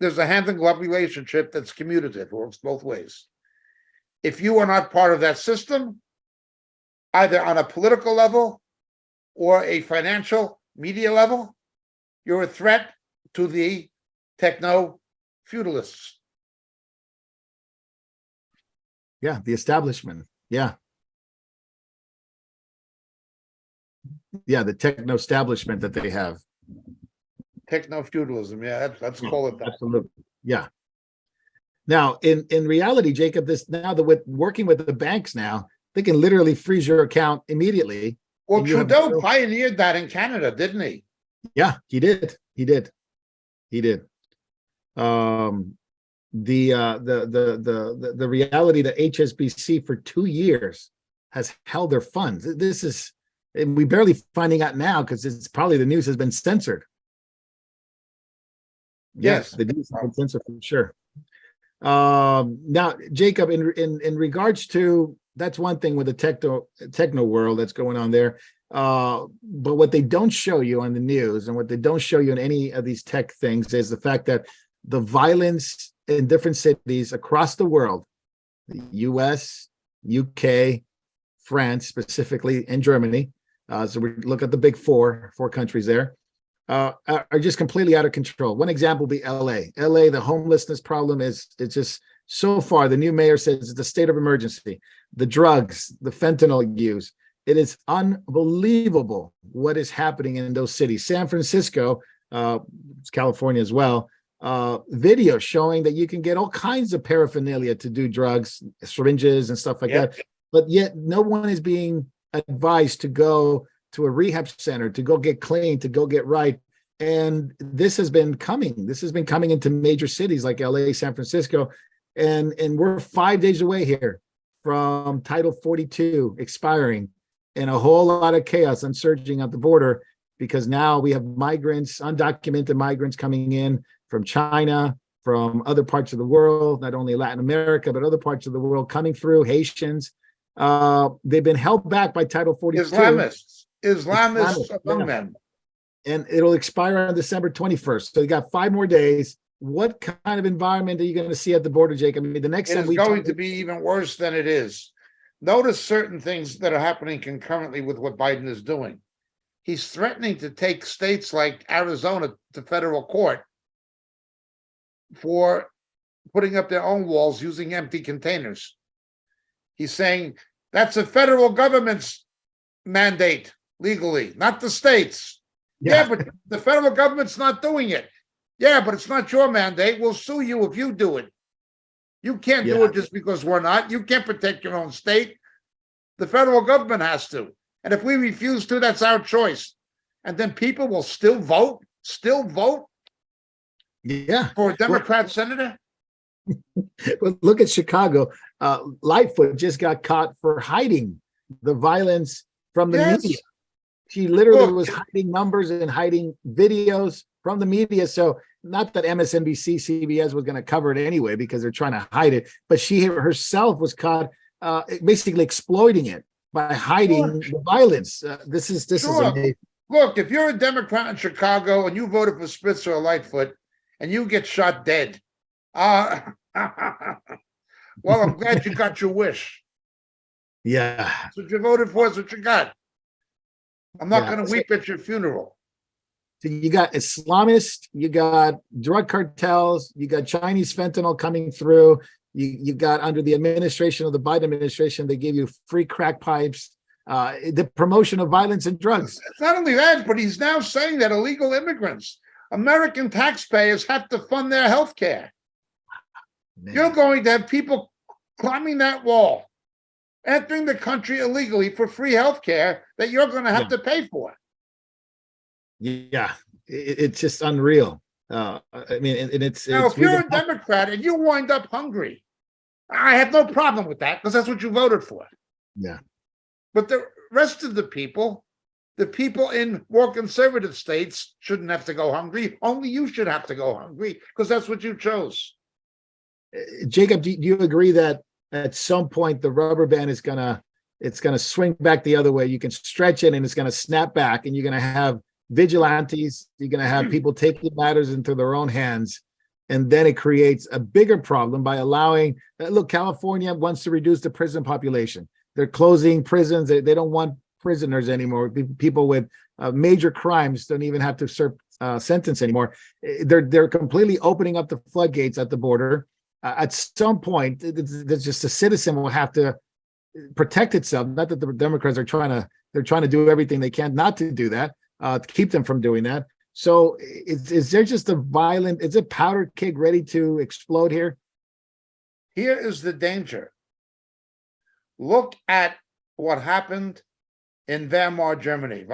There's a hand-in-glove relationship that's commutative, works both ways. If you are not part of that system, either on a political level or a financial media level, you're a threat to the techno feudalists. Yeah, the establishment. Yeah, the techno establishment that they have. Techno feudalism. Yeah, let's call it that. Absolutely. Yeah. Now, in reality, Jacob, with working with the banks now, they can literally freeze your account immediately. Well, Trudeau pioneered that in Canada, didn't he? Yeah, he did. The reality that HSBC for 2 years has held their funds. This is, and we barely finding out now because it's probably the news has been censored. Yes, the news has been censored for sure. Now, Jacob, in regards to, that's one thing with the techno world that's going on there. But what they don't show you on the news and what they don't show you in any of these tech things is the fact that the violence in different cities across the world, the US, UK, France specifically, and Germany, so we look at the big four countries there, are just completely out of control. One example would be LA. LA, the homelessness problem it's just, so far, the new mayor says it's a state of emergency. The drugs, the fentanyl use, it is unbelievable what is happening in those cities. San Francisco, it's California as well, video showing that you can get all kinds of paraphernalia to do drugs, syringes and stuff like that. But yet no one is being advised to go to a rehab center, to go get clean, to go get right. And this has been coming. This has been coming into major cities like LA, San Francisco. And we're 5 days away here from Title 42 expiring and a whole lot of chaos surging at the border, because now we have migrants, undocumented migrants coming in from China, from other parts of the world, not only Latin America, but other parts of the world coming through, Haitians. They've been held back by Title 42. Islamists among them. And it'll expire on December 21st. So you got 5 more days. What kind of environment are you going to see at the border, Jake? I mean, the next time it's going to be even worse than it is. Notice certain things that are happening concurrently with what Biden is doing. He's threatening to take states like Arizona to federal court for putting up their own walls using empty containers. He's saying that's a federal government's mandate legally, not the states. Yeah, but the federal government's not doing it. Yeah, but it's not your mandate. We'll sue you if you do it. You can't do it just because we're not. You can't protect your own state. The federal government has to. And if we refuse to, that's our choice. And then people will still vote for a Democrat senator. Well, look at Chicago. Lightfoot just got caught for hiding the violence from the media. She literally was hiding numbers and hiding videos from the media. So not that MSNBC, CBS was going to cover it anyway, because they're trying to hide it, but she herself was caught basically exploiting it by hiding the violence. This is amazing. Look, if you're a Democrat in Chicago and you voted for Spitzer or Lightfoot and you get shot dead, well, I'm glad you got your wish. Yeah. That's what you voted for, is what you got. I'm not going to weep at your funeral. So you got Islamists, you got drug cartels, you got Chinese fentanyl coming through. You got, under the administration of the Biden administration, they gave you free crack pipes, the promotion of violence and drugs. It's not only that, but he's now saying that illegal immigrants, American taxpayers, have to fund their health care. You're going to have people climbing that wall, entering the country illegally for free health care that you're going to have to pay for. Yeah, it's just unreal. I mean, and it's now, if you're a Democrat and you wind up hungry, I have no problem with that, because that's what you voted for. Yeah. But the rest of the people in more conservative states shouldn't have to go hungry. Only you should have to go hungry, because that's what you chose. Jacob, do you agree that at some point the rubber band is gonna swing back the other way? You can stretch it and it's gonna snap back, and you're gonna have vigilantes. You're gonna have people taking matters into their own hands, and then it creates a bigger problem by allowing. Look, California wants to reduce the prison population. They're closing prisons. They don't want prisoners anymore. People with major crimes don't even have to serve sentence anymore. They're completely opening up the floodgates at the border. At some point, there's just a citizen will have to protect itself. Not that the Democrats are trying to do everything they can not to do that, to keep them from doing that. So is there just is a powder keg ready to explode here? Here is the danger. Look at what happened in Weimar, Germany,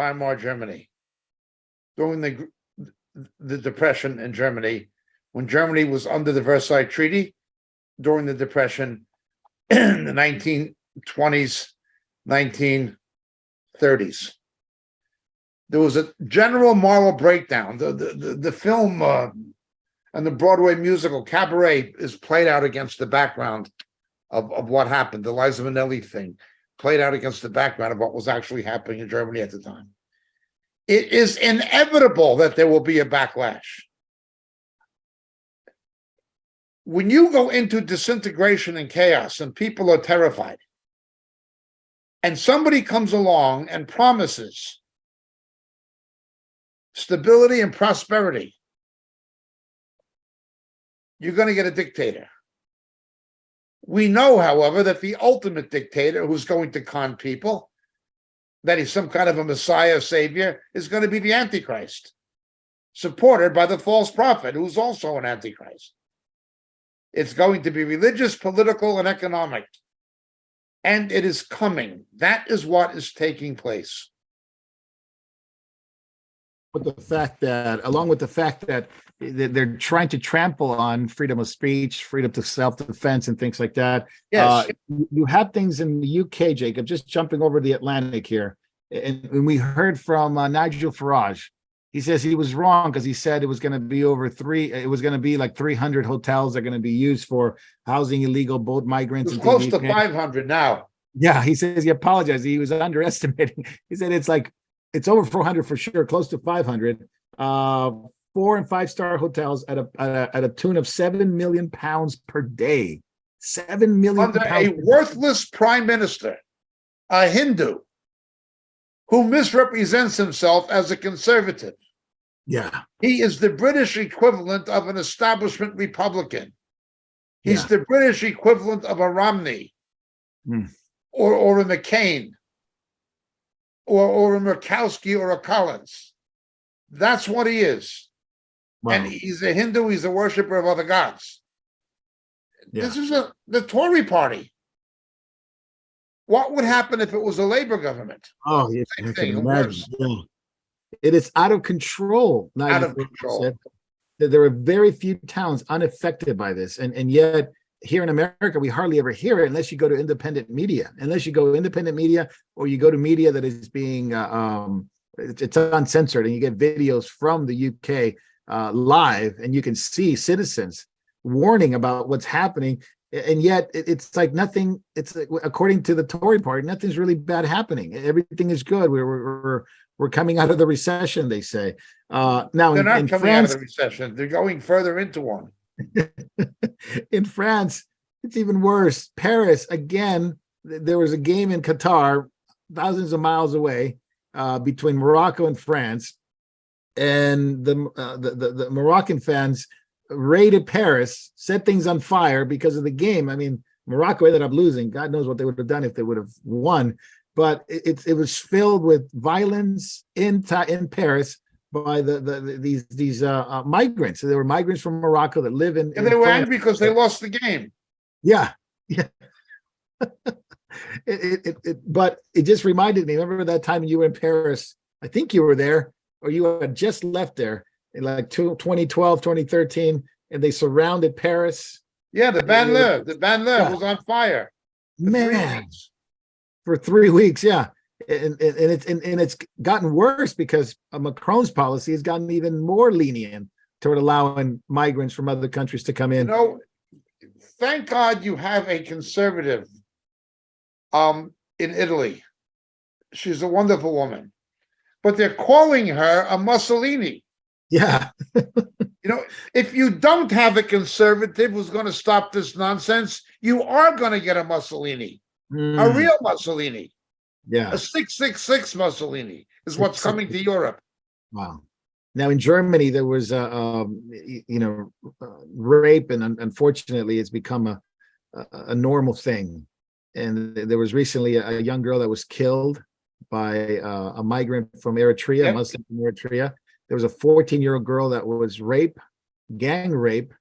during the Depression in Germany, when Germany was under the Versailles Treaty, during the Depression in the 1920s, 1930s. There was a general moral breakdown. The film and the Broadway musical Cabaret is played out against the background of what happened. The Liza Minnelli thing played out against the background of what was actually happening in Germany at the time. It is inevitable that there will be a backlash. When you go into disintegration and chaos and people are terrified, and somebody comes along and promises stability and prosperity, you're going to get a dictator. We know, however, that the ultimate dictator who's going to con people, that he's some kind of a messiah savior, is going to be the Antichrist. supported by the false prophet, who's also an antichrist. It's going to be religious, political, and economic. And it is coming. That is what is taking place. With the fact that, along with the fact that they're trying to trample on freedom of speech, freedom to self-defense, and things like that. Yes. You have things in the UK, Jacob, just jumping over the Atlantic here. And we heard from Nigel Farage. He says he was wrong because he said it was going to be it was going to be like 300 hotels are going to be used for housing illegal boat migrants. It's close to 500 now. Yeah, he says he apologized. He was underestimating. He said it's over 400 for sure, close to 500. 4- and 5-star hotels at a tune of £7 million per day. £7 million under a worthless prime minister, a Hindu, who misrepresents himself as a conservative. Yeah. He is the British equivalent of an establishment Republican. He's the British equivalent of a Romney or a McCain or a Murkowski or a Collins. That's what he is. Wow. And he's a Hindu. He's a worshiper of other gods. Yeah. This is the Tory party. What would happen if it was a Labor government? Oh, yeah, I can imagine. Yeah. It is out of control. Out of control. There are very few towns unaffected by this, and yet here in America we hardly ever hear it unless you go to independent media. Unless you go independent media, or you go to media that is being it's uncensored, and you get videos from the UK live, and you can see citizens warning about what's happening. And yet it's like nothing. It's like, according to the Tory party, nothing's really bad happening. Everything is good. We're coming out of the recession, they say. Now they're not in coming France, out of the recession. They're going further into one. In France, it's even worse. Paris, again, there was a game in Qatar, thousands of miles away, between Morocco and France, and the Moroccan fans raided Paris, set things on fire because of the game. I mean, Morocco ended up losing. God knows what they would have done if they would have won. But it was filled with violence in Paris by these migrants. So there were migrants from Morocco that live in. And they were angry because they lost the game. Yeah, yeah. But it just reminded me. Remember that time you were in Paris? I think you were there, or you had just left there in like 2012, 2013, and they surrounded Paris. Yeah, the Banlieue was on fire. Man. For 3 weeks, yeah, and it's gotten worse because Macron's policy has gotten even more lenient toward allowing migrants from other countries to come in. You know, thank God you have a conservative in Italy. She's a wonderful woman, but they're calling her a Mussolini. Yeah. You know, if you don't have a conservative who's going to stop this nonsense, you are going to get a Mussolini. A real Mussolini. Yeah. A 666 Mussolini is what's coming to Europe. Wow. Now in Germany, there was rape, and unfortunately it's become a normal thing. And there was recently a young girl that was killed by a migrant from Eritrea, a Muslim from Eritrea. There was a 14-year-old girl that was gang rape.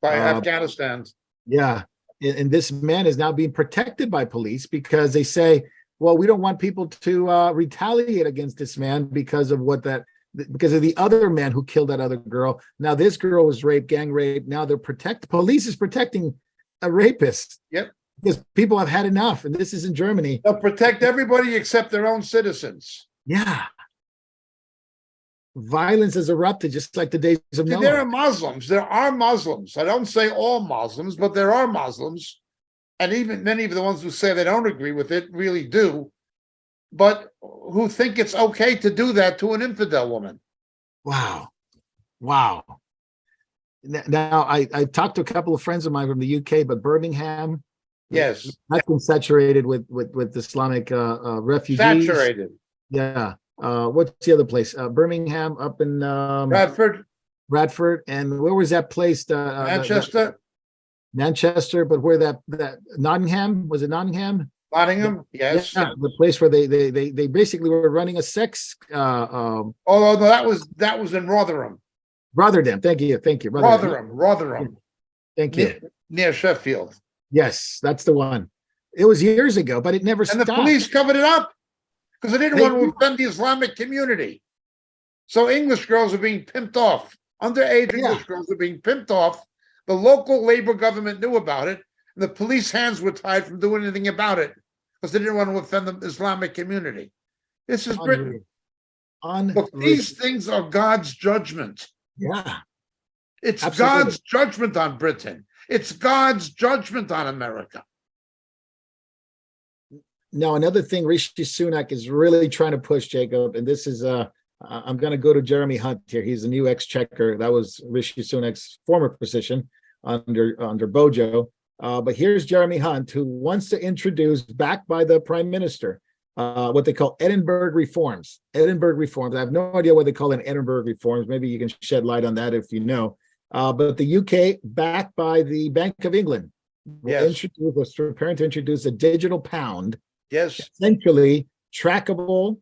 By Afghanistan. Yeah. And this man is now being protected by police because they say, well, we don't want people to retaliate against this man because of because of the other man who killed that other girl. Now this girl was gang raped. Now police is protecting a rapist. Yep. Because people have had enough. And this is in Germany. They'll protect everybody except their own citizens. Yeah. Violence has erupted just like the days of Noah. There are Muslims. There are Muslims. I don't say all Muslims, but there are Muslims. And even many of the ones who say they don't agree with it really do, but who think it's okay to do that to an infidel woman. Wow. Now, I talked to a couple of friends of mine from the UK, but Birmingham, yes, has been saturated with Islamic refugees. Saturated. Yeah. What's the other place? Birmingham, up in Bradford, and where was that place? Manchester. Manchester, but where that Nottingham, was it Nottingham? Nottingham, yes. Yeah, the place where they basically were running a sex. Oh no, that was in Rotherham. Rotterdam. Thank you. Rotherham, Thank you. near Sheffield. Yes, that's the one. It was years ago, but it never And the stopped. police covered it up because they didn't They want to offend the Islamic community. So English girls are being pimped off. Underage English girls are being pimped off. The local labor government knew about it. And the police hands were tied from doing anything about it because they didn't want to offend the Islamic community. This is Britain. Look, these things are God's judgment. Yeah. It's Absolutely. God's judgment on Britain. It's God's judgment on America. Now, another thing Rishi Sunak is really trying to push, Jacob, and this is I'm going to go to Jeremy Hunt here. He's the new exchequer. That was Rishi Sunak's former position under Bojo. But here's Jeremy Hunt, who wants to introduce, backed by the Prime Minister, what they call Edinburgh reforms. Edinburgh reforms. I have no idea what they call an Edinburgh reforms. Maybe you can shed light on that if you know. But the UK, backed by the Bank of England, was preparing to introduce a digital pound. Yes. Essentially trackable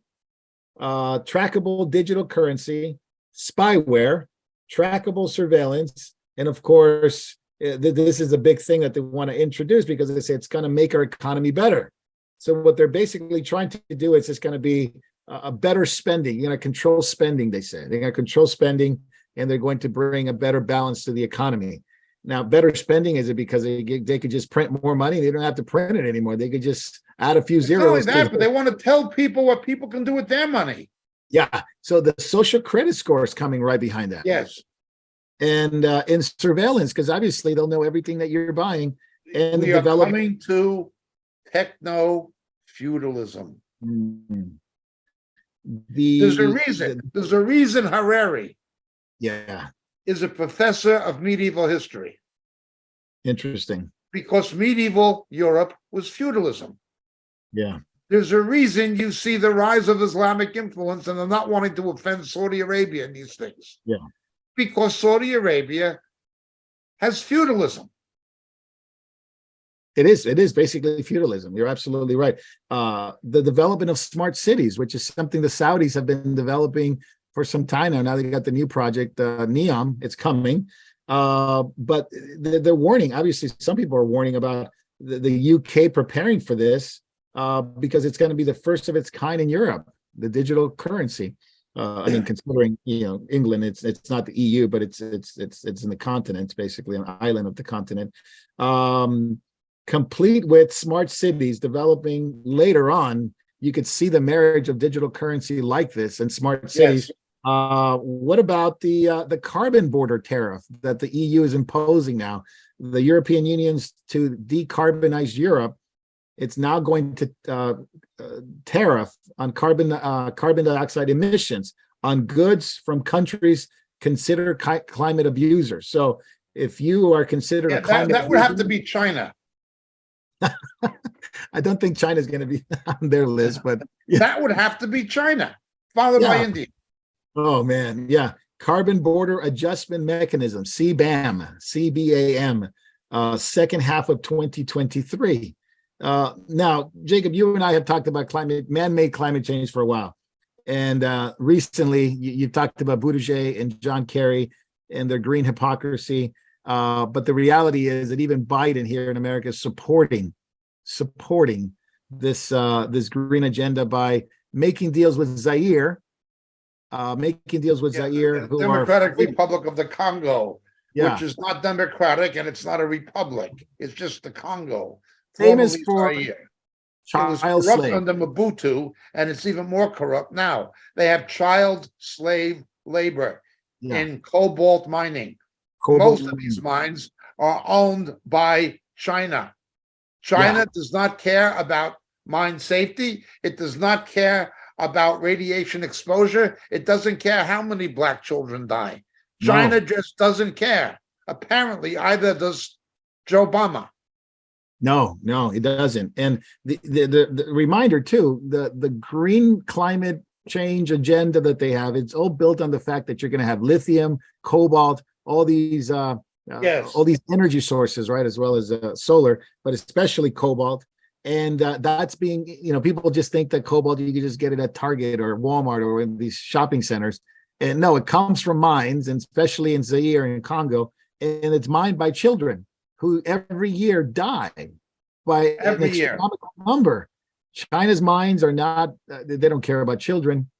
digital currency, spyware, trackable surveillance, and of course, this is a big thing that they want to introduce because they say it's going to make our economy better. So what they're basically trying to do is it's going to be a better spending. You're going to control spending, they say. They're going to control spending, and they're going to bring a better balance to the economy. Now, better spending, is it because they could just print more money? They don't have to print it anymore. They could just add a few zeros. Not only that, but they want to tell people what people can do with their money. Yeah. So the social credit score is coming right behind that. Yes. And in surveillance, because obviously they'll know everything that you're buying. And we are coming to techno-feudalism. Mm-hmm. There's a reason. There's a reason Harari is a professor of medieval history. Interesting. Because medieval Europe was feudalism. Yeah. There's a reason you see the rise of Islamic influence, and they're not wanting to offend Saudi Arabia in these things. Yeah. Because Saudi Arabia has feudalism. It is basically feudalism. You're absolutely right. The development of smart cities, which is something the Saudis have been developing for some time now. Now they got the new project, NEOM. It's coming. But they're warning. Obviously, some people are warning about the UK preparing for this because it's going to be the first of its kind in Europe, the digital currency. I mean, considering England, it's not the EU, but it's in the continent, basically an island of the continent. Complete with smart cities developing later on. You could see the marriage of digital currency like this and smart cities. Yes. What about the carbon border tariff that the EU is imposing now? The European Union's to decarbonize Europe. It's now going to tariff on carbon dioxide emissions on goods from countries considered climate abusers. So if you are considered a climate that would have to be China. I don't think China's going to be on their list, but that would have to be China, followed by India. Oh man, yeah. Carbon Border Adjustment Mechanism, CBAM, second half of 2023. Now, Jacob, you and I have talked about man-made climate change for a while. And recently, you talked about Buttigieg and John Kerry and their green hypocrisy. But the reality is that even Biden here in America is supporting this green agenda by making deals with Zaire, the Democratic Republic of the Congo, which is not democratic and it's not a republic. It's just the Congo. Famous for child slave under Mobutu, and it's even more corrupt now. They have child slave labor in cobalt mining. Most of these mines are owned by China. China does not care about mine safety. It does not care about radiation exposure. It doesn't care how many black children die. China just doesn't care. Apparently, either does Joe Obama. No, it doesn't. And the reminder too, the green climate change agenda that they have, it's all built on the fact that you're going to have lithium, cobalt, all these energy sources, right, as well as solar, but especially cobalt. And that's being, people just think that cobalt, you can just get it at Target or Walmart or in these shopping centers. And no, it comes from mines, and especially in Zaire and Congo, and it's mined by children who every year die by an Every year. astronomical number. China's mines are not, they don't care about children,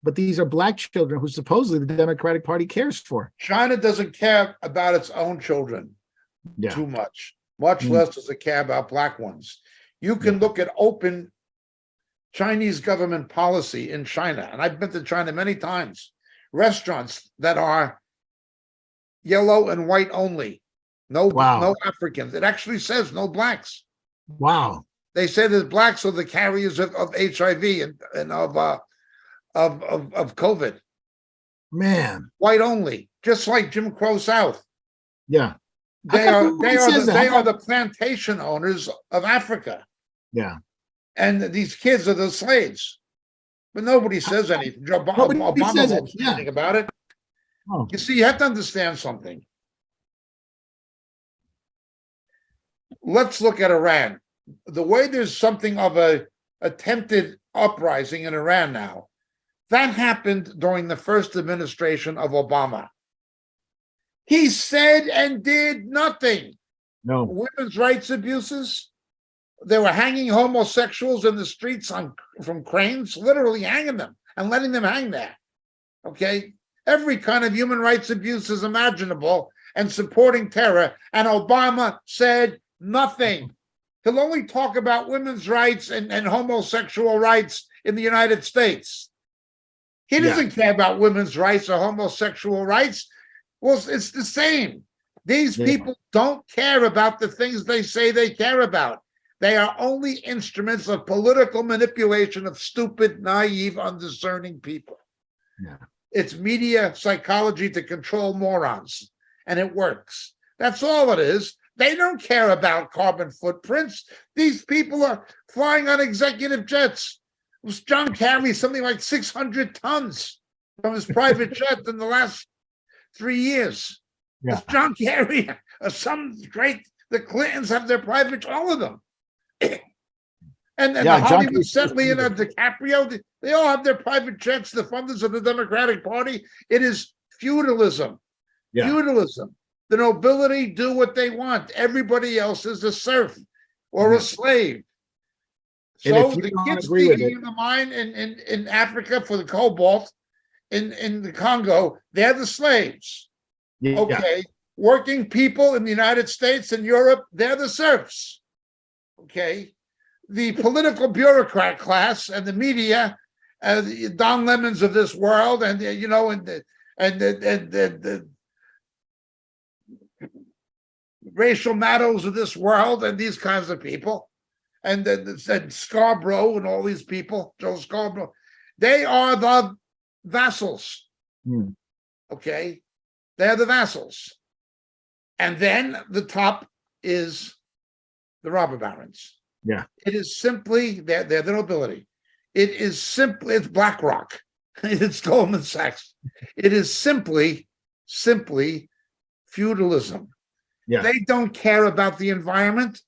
but these are black children who supposedly the Democratic Party cares for. China doesn't care about its own children too much less does it care about black ones. You can look at open Chinese government policy in China, and I've been to China many times. Restaurants that are yellow and white only, no Africans. It actually says no blacks. Wow. They say that blacks are the carriers of HIV and of COVID. Man, White only, just like Jim Crow South. Yeah. They are the plantation owners of Africa. Yeah. And these kids are the slaves. But nobody says anything. Obama says won't say anything about it. Oh. You see, you have to understand something. Let's look at Iran. The way there's something of a attempted uprising in Iran now, that happened during the first administration of Obama. He said and did nothing. No. Women's rights abuses. They were hanging homosexuals in the streets from cranes, literally hanging them and letting them hang there. Okay? Every kind of human rights abuse is imaginable and supporting terror. And Obama said nothing. He'll only talk about women's rights and homosexual rights in the United States. He doesn't care about women's rights or homosexual rights. Well, it's the same. These people don't care about the things they say they care about. They are only instruments of political manipulation of stupid, naive, undiscerning people. Yeah. It's media psychology to control morons, and it works. That's all it is. They don't care about carbon footprints. These people are flying on executive jets. John carries something like 600 tons from his private jet in the last 3 years. Yeah. John Kerry, the Clintons have their private, all of them. And the Hollywood set, Leonardo DiCaprio, they all have their private jets, the funders of the Democratic Party. It is feudalism. Yeah. Feudalism. The nobility do what they want. Everybody else is a serf or a slave. So the kids digging in the mine in Africa for the cobalt, in the Congo, they're the slaves. Yeah. Okay. Working people in the United States and Europe, they're the serfs. Okay. The political bureaucrat class and the media, the Don Lemons of this world, and the racial maddos of this world, and these kinds of people, and Scarborough and all these people, Joe Scarborough, they are the vassals. Okay, they're the vassals, and then the top is the robber barons. Yeah, it is simply they're the nobility. It's BlackRock, it's Goldman Sachs. It is simply feudalism. Yeah. They don't care about the environment.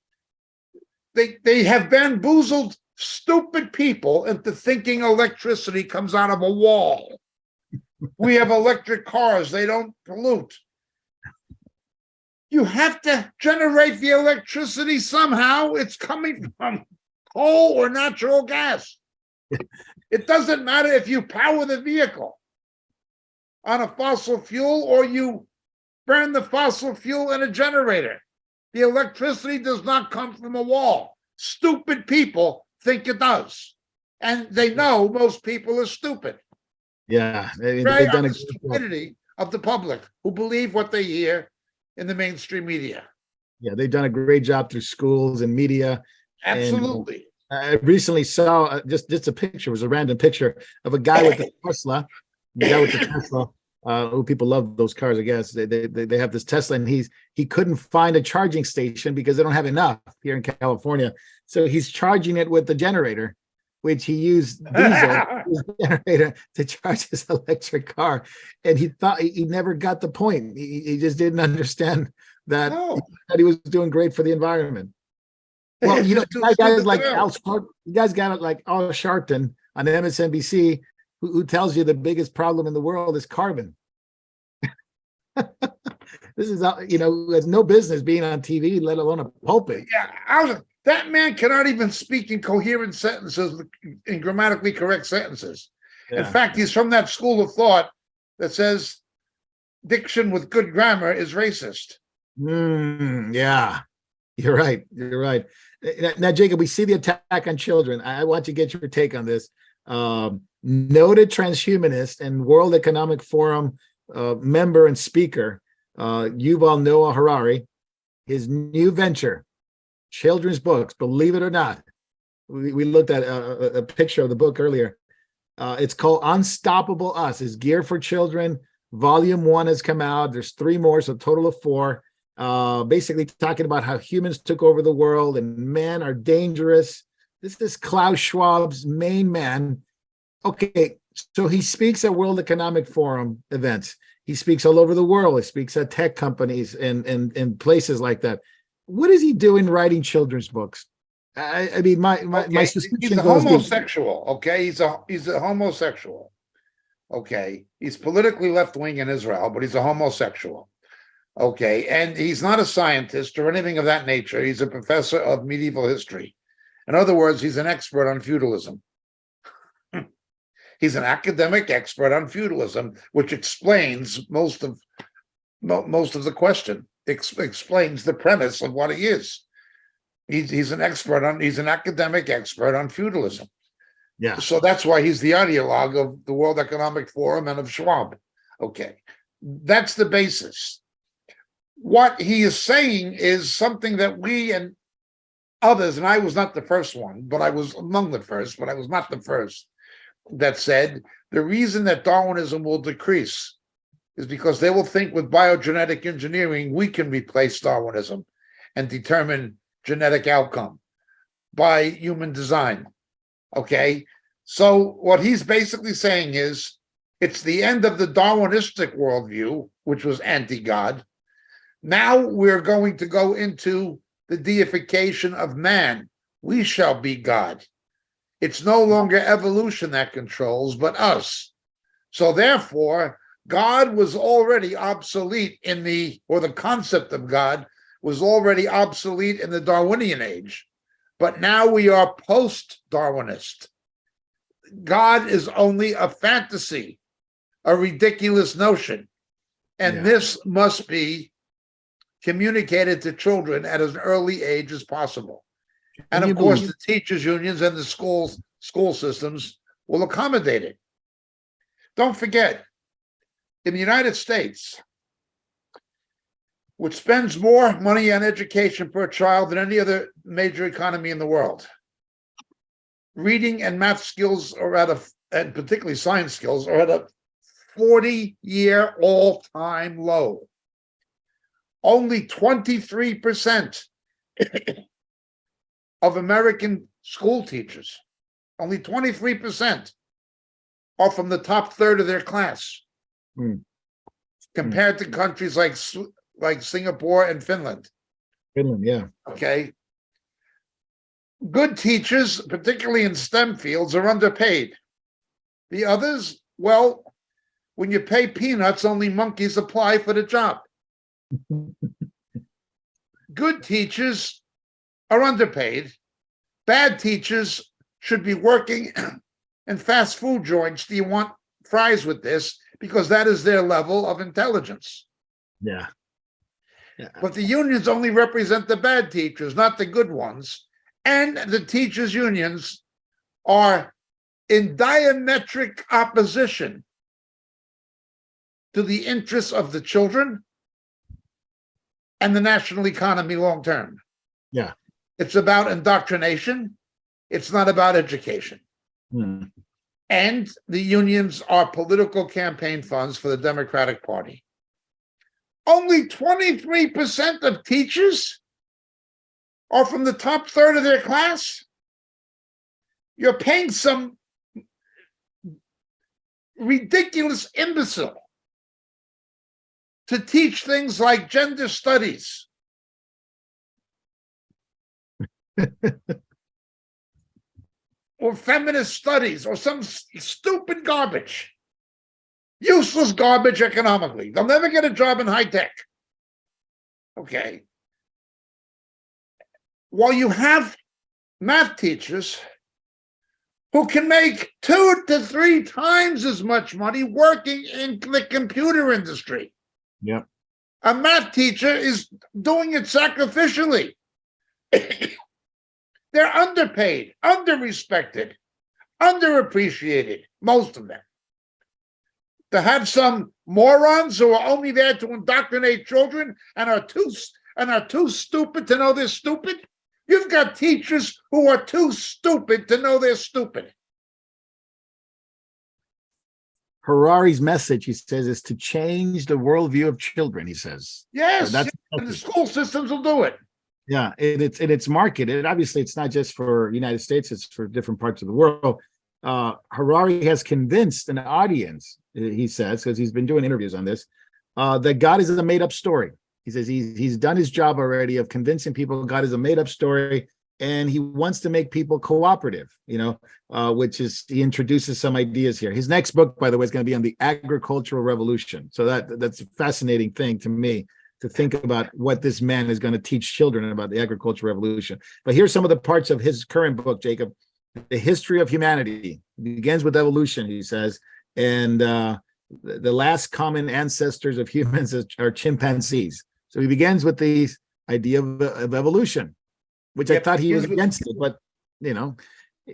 They have bamboozled stupid people into thinking electricity comes out of a wall. We have electric cars, they don't pollute. You have to generate the electricity somehow. It's coming from coal or natural gas. It doesn't matter if you power the vehicle on a fossil fuel or you burn the fossil fuel in a generator. The electricity does not come from a wall. Stupid people think it does. And they know most people are stupid. Yeah. They've done the stupidity of the public who believe what they hear in the mainstream media. Yeah, they've done a great job through schools and media. Absolutely. And I recently saw just a picture, it was a random picture of a guy with the Tesla. The guy with the Tesla. People love those cars, I guess. They have this Tesla, and he couldn't find a charging station because they don't have enough here in California. So he's charging it with the generator, which he used diesel generator to charge his electric car. And he thought he never got the point. He just didn't understand that, that he was doing great for the environment. Well, guys like Al Sharpton on MSNBC who tells you the biggest problem in the world is carbon. This is, has no business being on TV, let alone a pulpit. Yeah, that man cannot even speak in coherent sentences, in grammatically correct sentences. In fact, he's from that school of thought that says diction with good grammar is racist. Yeah, you're right. You're right. Now, Jacob, we see the attack on children. I want you to get your take on this. Noted transhumanist and World Economic Forum member and speaker, Yuval Noah Harari, his new venture, children's books, believe it or not. We looked at a picture of the book earlier. It's called Unstoppable Us. It's geared for children. Volume 1 has come out. There's 3 more, so a total of 4. Basically talking about how humans took over the world and men are dangerous. This is Klaus Schwab's main man. Okay, so he speaks at World Economic Forum events. He speaks all over the world. He speaks at tech companies and places like that. What is he doing writing children's books? I mean, my suspicion. He's a homosexual. Okay, he's a homosexual. Okay, he's politically left wing in Israel, but he's a homosexual. Okay, and he's not a scientist or anything of that nature. He's a professor of medieval history. In other words, he's an expert on feudalism. He's an academic expert on feudalism, which explains most of the question. Explains the premise of what he is. He's an academic expert on feudalism. Yeah. So that's why he's the ideologue of the World Economic Forum and of Schwab. Okay, that's the basis. What he is saying is something that we and others, and I was not the first one, but I was among the first, but I was not the first, that said the reason that Darwinism will decrease is because they will think with biogenetic engineering we can replace Darwinism and determine genetic outcome by human design. Okay, so what he's basically saying is it's the end of the Darwinistic worldview, which was anti-God. Now we're going to go into the deification of man. We shall be God. It's no longer evolution that controls, but us. So therefore, God was already obsolete the concept of God was already obsolete in the Darwinian age. But now we are post-Darwinist. God is only a fantasy, a ridiculous notion. And this must be communicated to children at as early age as possible. And of course, the teachers' unions and the school systems will accommodate it. Don't forget, in the United States, which spends more money on education per child than any other major economy in the world, reading and math skills are and particularly science skills, are at a 40-year all-time low. Only 23% of American school teachers, only 23%, are from the top third of their class, compared to countries like Singapore and Finland. Finland, yeah. Okay. Good teachers, particularly in STEM fields, are underpaid. The others, well, when you pay peanuts, only monkeys apply for the job. Good teachers are underpaid. Bad teachers should be working in fast food joints. Do you want fries with this? Because that is their level of intelligence. Yeah. But the unions only represent the bad teachers, not the good ones. And the teachers' unions are in diametric opposition to the interests of the children and the national economy long term. Yeah. It's about indoctrination. It's not about education. And the unions are political campaign funds for the Democratic Party. Only 23% of teachers are from the top third of their class. You're paying some ridiculous imbecile to teach things like gender studies. or feminist studies or some stupid garbage, useless garbage economically. They'll never get a job in high tech. Okay. While you have math teachers who can make 2 to 3 times as much money working in the computer industry. Yep. A math teacher is doing it sacrificially. They're underpaid, underrespected, underappreciated, most of them. To have some morons who are only there to indoctrinate children and are too stupid to know they're stupid. You've got teachers who are too stupid to know they're stupid. Harari's message, he says, is to change the worldview of children, he says. Yes, That's and the school systems will do it. Yeah, and it's marketed. Obviously, it's not just for United States, it's for different parts of the world. Harari has convinced an audience, he says, because he's been doing interviews on this, that God is a made-up story. He says he's done his job already of convincing people God is a made-up story, and he wants to make people cooperative, which is, he introduces some ideas here. His next book, by the way, is going to be on the agricultural revolution. So that's a fascinating thing to me, to think about what this man is going to teach children about the agricultural revolution. But here's some of the parts of his current book, Jacob. The history of humanity begins with evolution, he says, and the last common ancestors of humans are chimpanzees. So he begins with the idea of evolution, which I thought he was against it, but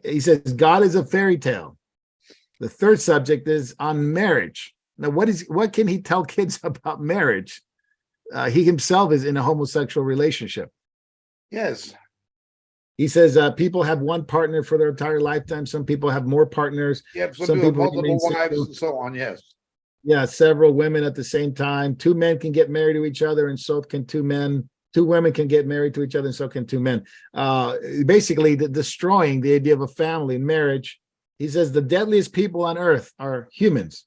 he says God is a fairy tale. The third subject is on marriage. Now, what can he tell kids about marriage? He himself is in a homosexual relationship. Yes. He says people have one partner for their entire lifetime. Some people have more partners. Yep, some people have multiple wives and so on, yes. Yeah, several women at the same time. 2 men can get married to each other, and so can 2 men. 2 women can get married to each other, and so can 2 men. Basically, destroying the idea of a family and marriage. He says the deadliest people on earth are humans,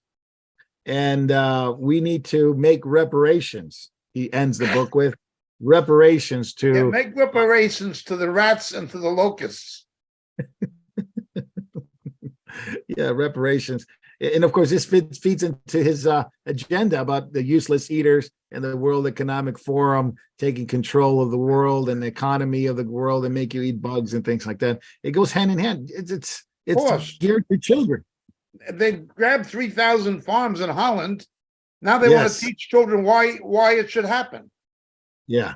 and we need to make reparations. He ends the book with reparations to make reparations to the rats and to the locusts. Yeah, reparations. And of course, this feeds into his agenda about the useless eaters and the World Economic Forum taking control of the world and the economy of the world and make you eat bugs and things like that. It goes hand in hand. It's geared to children. They grabbed 3,000 farms in Holland. Now they want to teach children why it should happen. Yeah,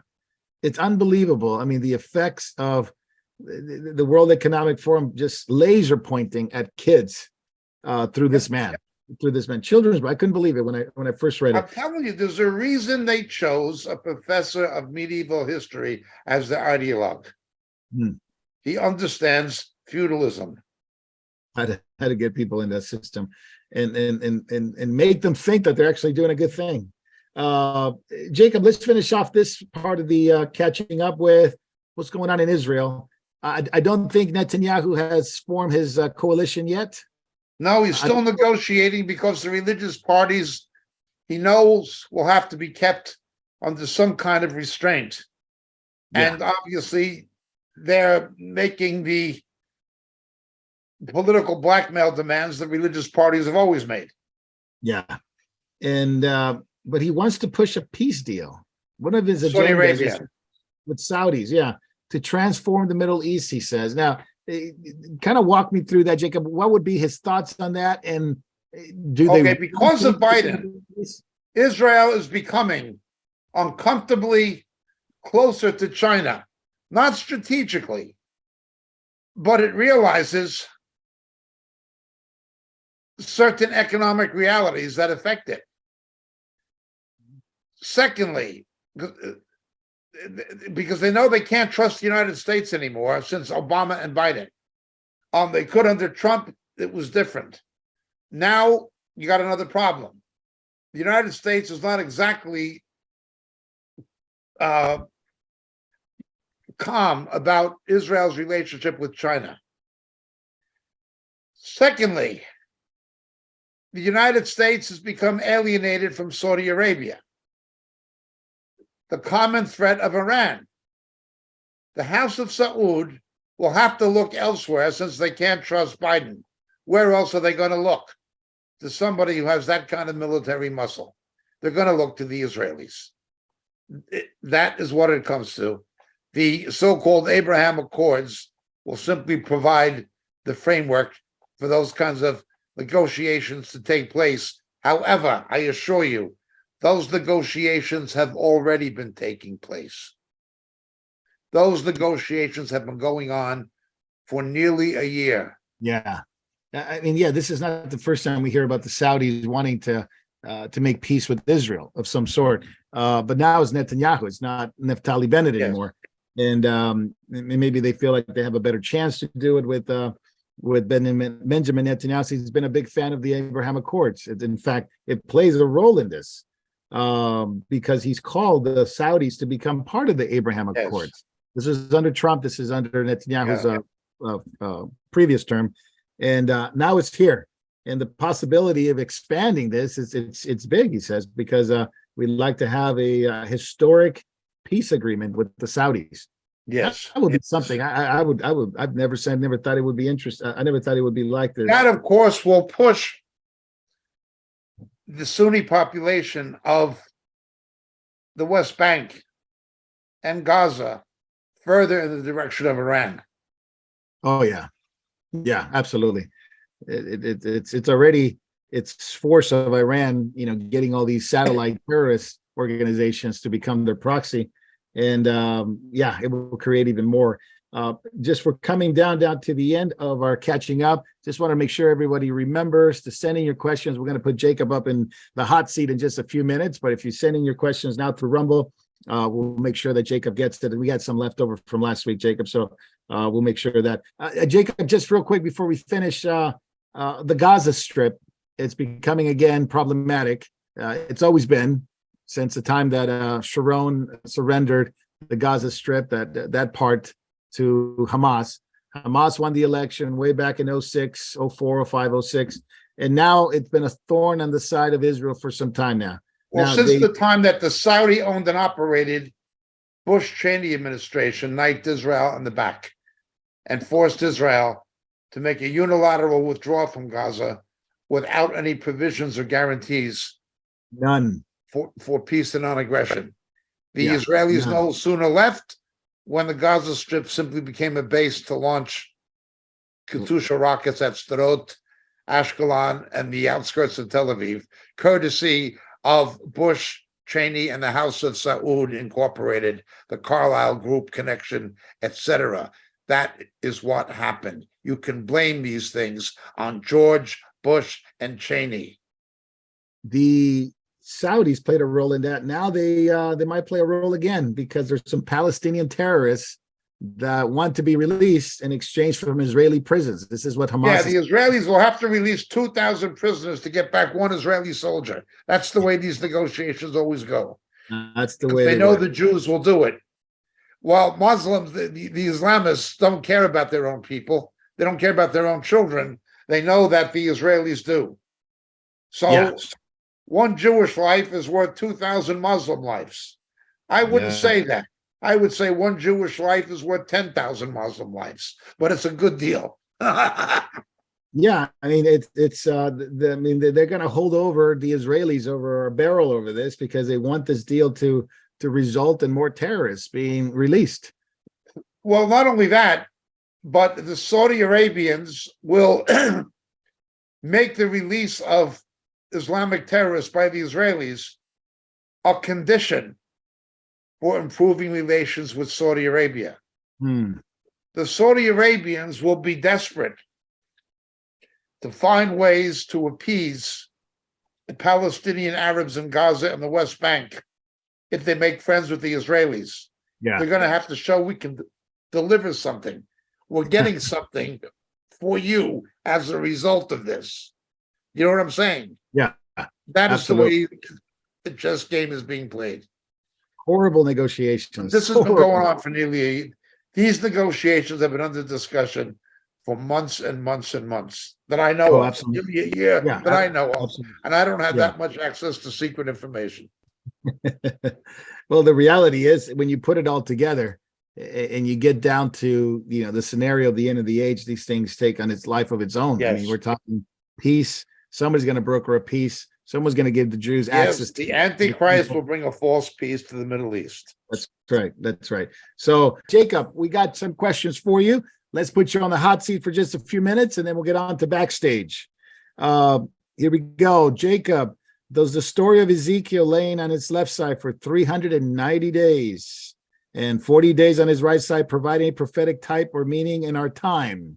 it's unbelievable. I mean, the effects of the World Economic Forum just laser pointing at kids through this man. Children's book. I couldn't believe it when I first read it. I'm telling you, there's a reason they chose a professor of medieval history as the ideologue. He understands feudalism. How to get people in that system and make them think that they're actually doing a good thing. Jacob, let's finish off this part of the catching up with what's going on in Israel. I don't think Netanyahu has formed his coalition yet. No, he's still negotiating because the religious parties, he knows, will have to be kept under some kind of restraint. Yeah. And obviously, they're making the political blackmail demands that religious parties have always made. Yeah. And but he wants to push a peace deal. One of his agendas is with Saudis, to transform the Middle East, he says. Now, kind of walk me through that, Jacob. What would be his thoughts on that? And because of Biden, Israel is becoming uncomfortably closer to China, not strategically, but it realizes certain economic realities that affect it. Secondly, because they know they can't trust the United States anymore since Obama and Biden. They could under Trump, it was different. Now you got another problem. The United States is not exactly calm about Israel's relationship with China. Secondly, the United States has become alienated from Saudi Arabia. The common threat of Iran. The House of Saud will have to look elsewhere since they can't trust Biden. Where else are they going to look? To somebody who has that kind of military muscle. They're going to look to the Israelis. That is what it comes to. The so-called Abraham Accords will simply provide the framework for those kinds of negotiations to take place. However, I assure you, those negotiations have already been taking place. Those negotiations have been going on for nearly a year. Yeah. I mean, yeah, this is not the first time we hear about the Saudis wanting to make peace with Israel of some sort. But now it's Netanyahu. It's not Naftali Bennett anymore. And maybe they feel like they have a better chance to do it with Benjamin Netanyahu. He's been a big fan of the Abraham Accords. In fact, it plays a role in this because he's called the Saudis to become part of the Abraham Accords. This is under Trump. This is under Netanyahu's previous term. And now it's here. And the possibility of expanding this it's big, he says, because we'd like to have a historic peace agreement with the Saudis. Yes, that would be something. I've never thought it would be interesting. I never thought it would be like this. That, of course, will push the Sunni population of the West Bank and Gaza further in the direction of Iran. Oh yeah, absolutely. It's already force of Iran, getting all these satellite terrorist organizations to become their proxy, and it will create even more. Just we're coming down to the end of our catching up. Just want to make sure everybody remembers to send in your questions. We're going to put Jacob up in the hot seat in just a few minutes, but if you send in your questions now through Rumble, we'll make sure that Jacob gets it. We had some left over from last week, Jacob, so we'll make sure that Jacob, just real quick before we finish, the Gaza Strip, it's becoming again problematic. It's always been since the time that Sharon surrendered the Gaza Strip, that part to Hamas. Hamas won the election way back in 06, 04, 05, 06, and now it's been a thorn on the side of Israel for some time now. Well, since the time that the Saudi-owned and operated Bush-Cheney administration knifed Israel on the back and forced Israel to make a unilateral withdrawal from Gaza without any provisions or guarantees. None. For peace and non-aggression. The Israelis no sooner left when the Gaza Strip simply became a base to launch Katyusha rockets at Sderot, Ashkelon, and the outskirts of Tel Aviv, courtesy of Bush, Cheney, and the House of Saud Incorporated, the Carlyle Group connection, etc. That is what happened. You can blame these things on George, Bush, and Cheney. The Saudis played a role in that. Now they might play a role again because there's some Palestinian terrorists that want to be released in exchange from Israeli prisons. This is what Hamas. Yeah, the Israelis will have to release 2,000 prisoners to get back one Israeli soldier. That's the way these negotiations always go. That's the way they know the Jews will do it. While Muslims, the Islamists, don't care about their own people. They don't care about their own children. They know that the Israelis do. So one Jewish life is worth 2,000 Muslim lives. I wouldn't say that. I would say one Jewish life is worth 10,000 Muslim lives, but it's a good deal. Yeah, I mean they're going to hold over the Israelis over a barrel over this because they want this deal to result in more terrorists being released. Well, not only that, but the Saudi Arabians will make the release of Islamic terrorists by the Israelis a condition for improving relations with Saudi Arabia. The Saudi Arabians will be desperate to find ways to appease the Palestinian Arabs in Gaza and the West Bank if they make friends with the Israelis. They're going to have to show we can deliver something. We're getting something for you as a result of this. You know what I'm saying? Yeah. That is the way the chess game is being played. Horrible negotiations. This has been going on for these negotiations have been under discussion for months and months and months that I know of. Give me a year that I know of. And I don't have that much access to secret information. Well, the reality is when you put it all together, and you get down to the scenario of the end of the age, these things take on its life of its own. I mean, Yes. we're talking peace. Somebody's going to broker a peace. Someone's going to give the Jews access Yes, to the Antichrist will bring a false peace to the Middle East. That's right. That's right. So, Jacob, we got some questions for you. Let's put you on the hot seat for just a few minutes, and then we'll get on to backstage. Here we go. Jacob, does the story of Ezekiel laying on his left side for 390 days and 40 days on his right side provide any prophetic type or meaning in our time?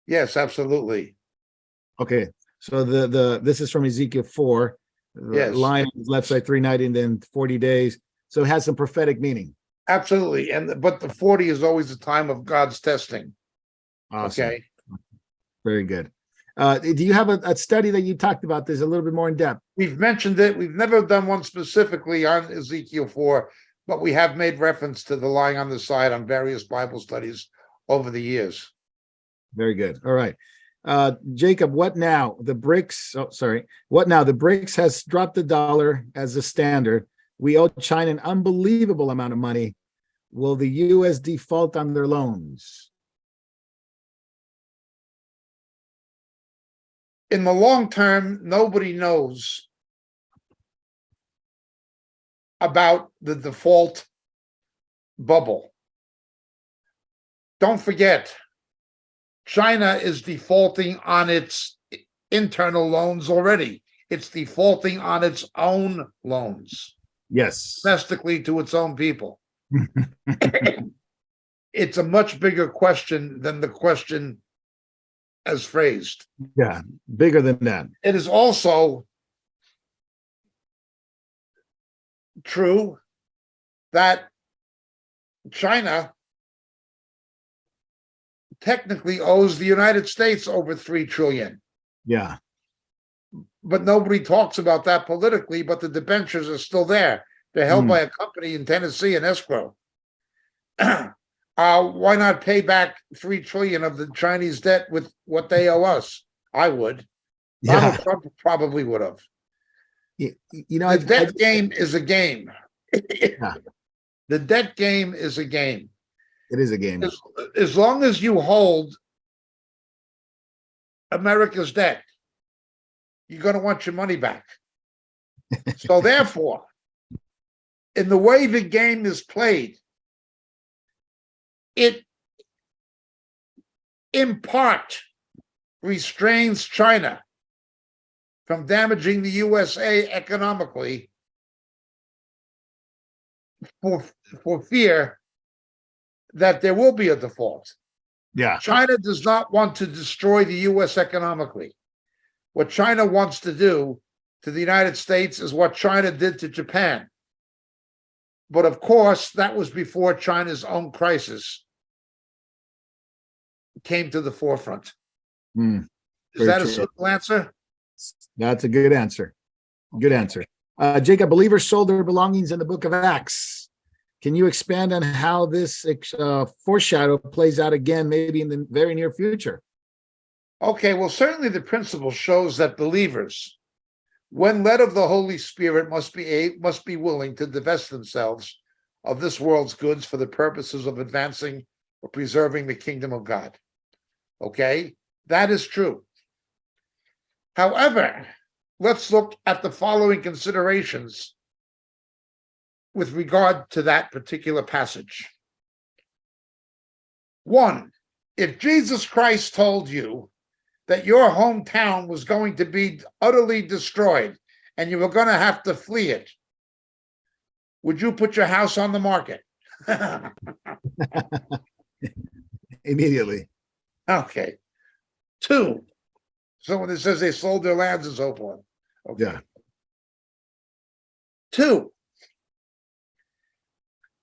Yes, absolutely. Okay. So this is from Ezekiel 4. Yes. Line on his left side 390 and then 40 days. So it has some prophetic meaning. Absolutely. But the 40 is always the time of God's testing. Awesome. Okay. Very good. Do you have a study that you talked about this a little bit more in depth? We've mentioned it. We've never done one specifically on Ezekiel 4, but we have made reference to the lying on the side on various Bible studies over the years. Very good. All right. Jacob, what now? The BRICS, what now? The BRICS has dropped the dollar as a standard. We owe China an unbelievable amount of money. Will the U.S. default on their loans? In the long term, nobody knows about the default bubble. Don't forget, China is defaulting on its internal loans already. It's defaulting on its own loans. Yes. Domestically to its own people. It's a much bigger question than the question as phrased. Yeah, bigger than that. It is also true that China technically owes the United States over $3 trillion. Yeah. But nobody talks about that politically, but the debentures are still there. They're held by a company in Tennessee in escrow. Why not pay back $3 trillion of the Chinese debt with what they owe us? I would. Donald Trump probably would have. The debt game is a game. The debt game is a game. It is a game. As long as you hold America's debt, you're going to want your money back. So therefore, in the way the game is played, it in part restrains China from damaging the USA economically for fear that there will be a default. Yeah. China does not want to destroy the US economically. What China wants to do to the United States is what China did to Japan. But of course, that was before China's own crisis came to the forefront. Is that a simple answer? That's a good answer. Good answer. Jacob, believers sold their belongings in the book of Acts. Can you expand on how this foreshadow plays out again, maybe in the very near future? Okay, well, certainly the principle shows that believers, when led of the Holy Spirit, must be willing to divest themselves of this world's goods for the purposes of advancing or preserving the kingdom of God. Okay, that is true. However, let's look at the following considerations with regard to that particular passage. One, if Jesus Christ told you that your hometown was going to be utterly destroyed and you were going to have to flee it, would you put your house on the market? Immediately. Okay. Two, someone that says they sold their lands and so forth. Okay. Yeah. Two,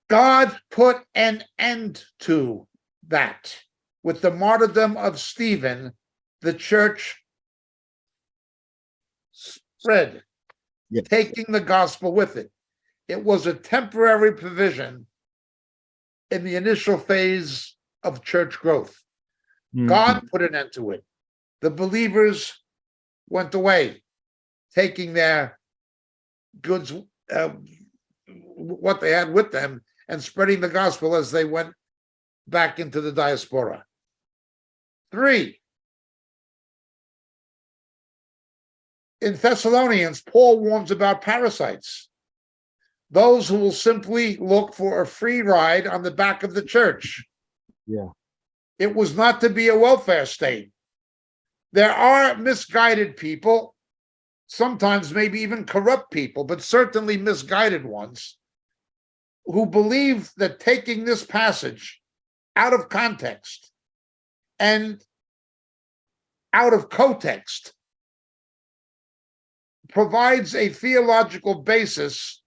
God put an end to that with the martyrdom of Stephen. The church spread, taking the gospel with it. It was a temporary provision in the initial phase of church growth. God put an end to it. The believers went away, taking their goods, what they had with them, and spreading the gospel as they went back into the diaspora. 3, in Thessalonians, Paul warns about parasites, those who will simply look for a free ride on the back of the church. Yeah. It was not to be a welfare state. There are misguided people, sometimes maybe even corrupt people, but certainly misguided ones, who believe that taking this passage out of context and out of context provides a theological basis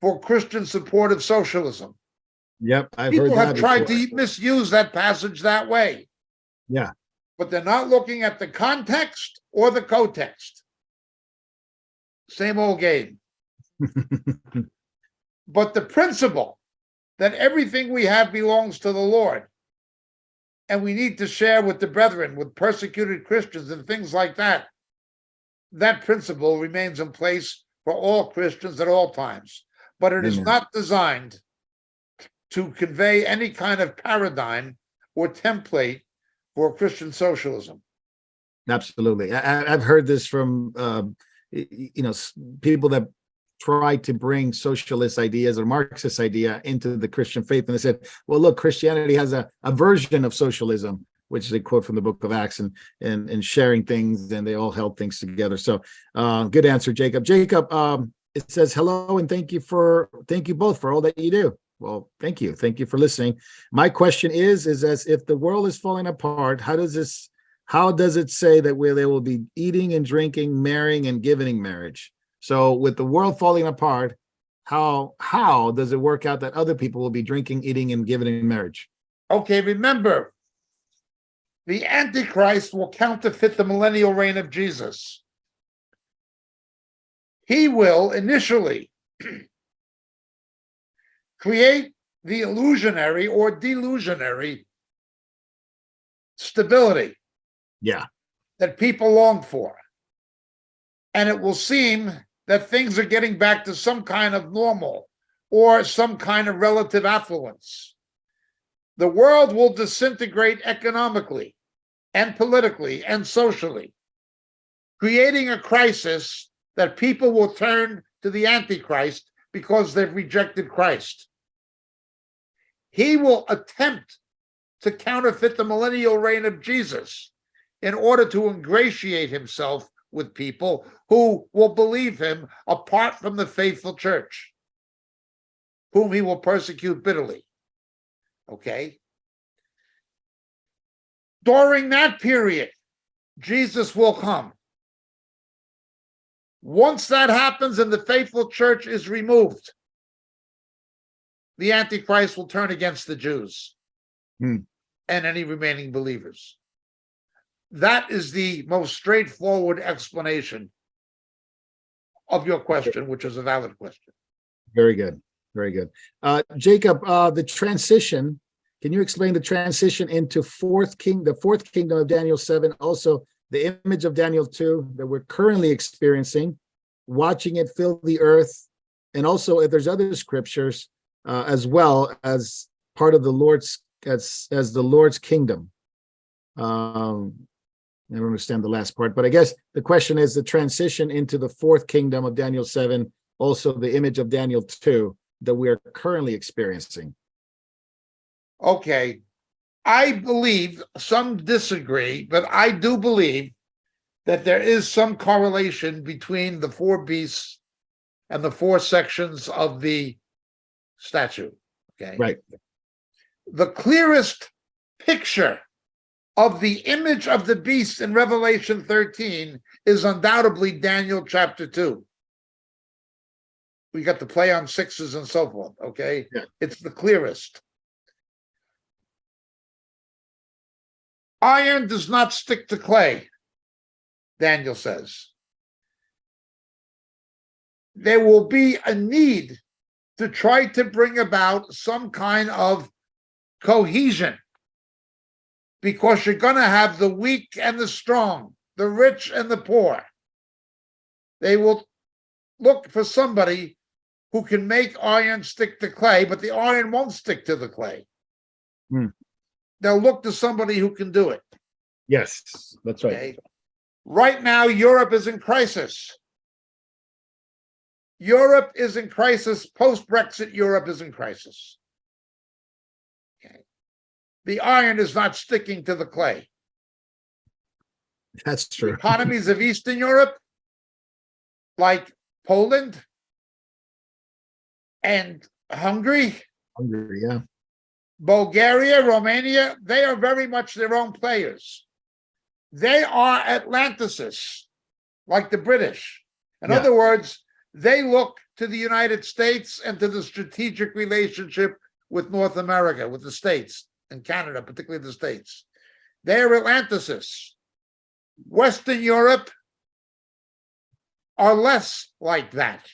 for Christian support of socialism. Yep, I've People heard have that tried before. to misuse that passage that way. Yeah. But they're not looking at the context or the co-text. Same old game. But the principle that everything we have belongs to the Lord, and we need to share with the brethren, with persecuted Christians and things like that, that principle remains in place for all Christians at all times. But it is Amen. not designed to convey any kind of paradigm or template for Christian socialism. Absolutely. I've heard this from people that try to bring socialist ideas or Marxist idea into the Christian faith, and they said, well, look, Christianity has a version of socialism, which is a quote from the book of Acts, and sharing things, and they all held things together. So good answer, Jacob. Jacob, it says hello and thank you both for all that you do. Well, thank you for listening. My question is as if the world is falling apart, how does it say that they will be eating and drinking, marrying and giving in marriage? So with the world falling apart, how does it work out that other people will be drinking, eating and giving in marriage? Okay, remember, the Antichrist will counterfeit the millennial reign of Jesus. He will initially create the illusionary or delusionary stability that people long for. And it will seem that things are getting back to some kind of normal or some kind of relative affluence. The world will disintegrate economically and politically and socially, creating a crisis that people will turn to the Antichrist because they've rejected Christ. He will attempt to counterfeit the millennial reign of Jesus in order to ingratiate himself with people who will believe him apart from the faithful church, whom he will persecute bitterly. Okay? During that period, Jesus will come. Once that happens and the faithful church is removed, the Antichrist will turn against the Jews and any remaining believers. That is the most straightforward explanation of your question, which is a valid question. Very good. Very good. Jacob, the transition, can you explain the transition into the fourth kingdom of Daniel 7, also the image of Daniel 2 that we're currently experiencing, watching it fill the earth, and also if there's other scriptures as well as part of the Lord's, as the Lord's kingdom. I don't understand the last part, but I guess the question is the transition into the fourth kingdom of Daniel 7, also the image of Daniel 2 that we are currently experiencing. Okay. I believe, some disagree, but I do believe that there is some correlation between the 4 beasts and the 4 sections of the statue. Okay. Right. The clearest picture of the image of the beast in Revelation 13 is undoubtedly Daniel chapter 2. We got the play on 6s and so forth, okay? Yeah. It's the clearest. Iron does not stick to clay, Daniel says. There will be a need to try to bring about some kind of cohesion, because you're going to have the weak and the strong, the rich and the poor. They will look for somebody who can make iron stick to clay, but the iron won't stick to the clay. They'll look to somebody who can do it. Yes, that's right. Okay? Right now, Europe is in crisis. Europe is in crisis. Post-Brexit, Europe is in crisis. Okay. The iron is not sticking to the clay. That's The true. economies of Eastern Europe, like Poland and Hungary, Hungry, yeah. Bulgaria, Romania, they are very much their own players. They are Atlanticists, like the British. In other words, they look to the United States and to the strategic relationship with North America, with the States and Canada, particularly the States. They're Atlanticists. Western Europe are less like that.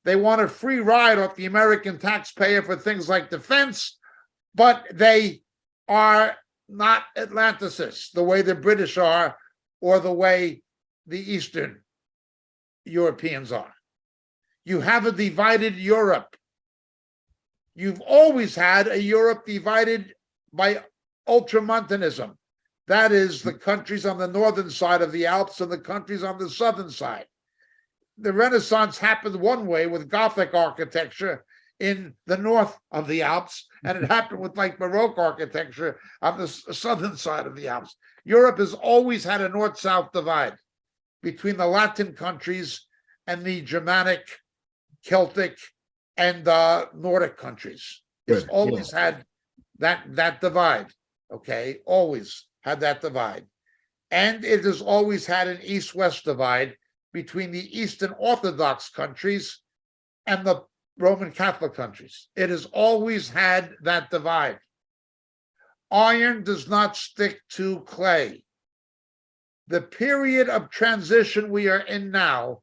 They want a free ride off the American taxpayer for things like defense, but they are not Atlanticists the way the British are or the way the Eastern Europeans are. You have a divided Europe. You've always had a Europe divided by ultramontanism. That is the countries on the northern side of the Alps and the countries on the southern side. The Renaissance happened one way with Gothic architecture in the north of the Alps, and it happened with like Baroque architecture on the southern side of the Alps. Europe has always had a north-south divide between the Latin countries and the Germanic, Celtic, and Nordic countries. It's always had that divide, okay? Always had that divide. And it has always had an east-west divide between the Eastern Orthodox countries and the Roman Catholic countries. It has always had that divide. Iron does not stick to clay. The period of transition we are in now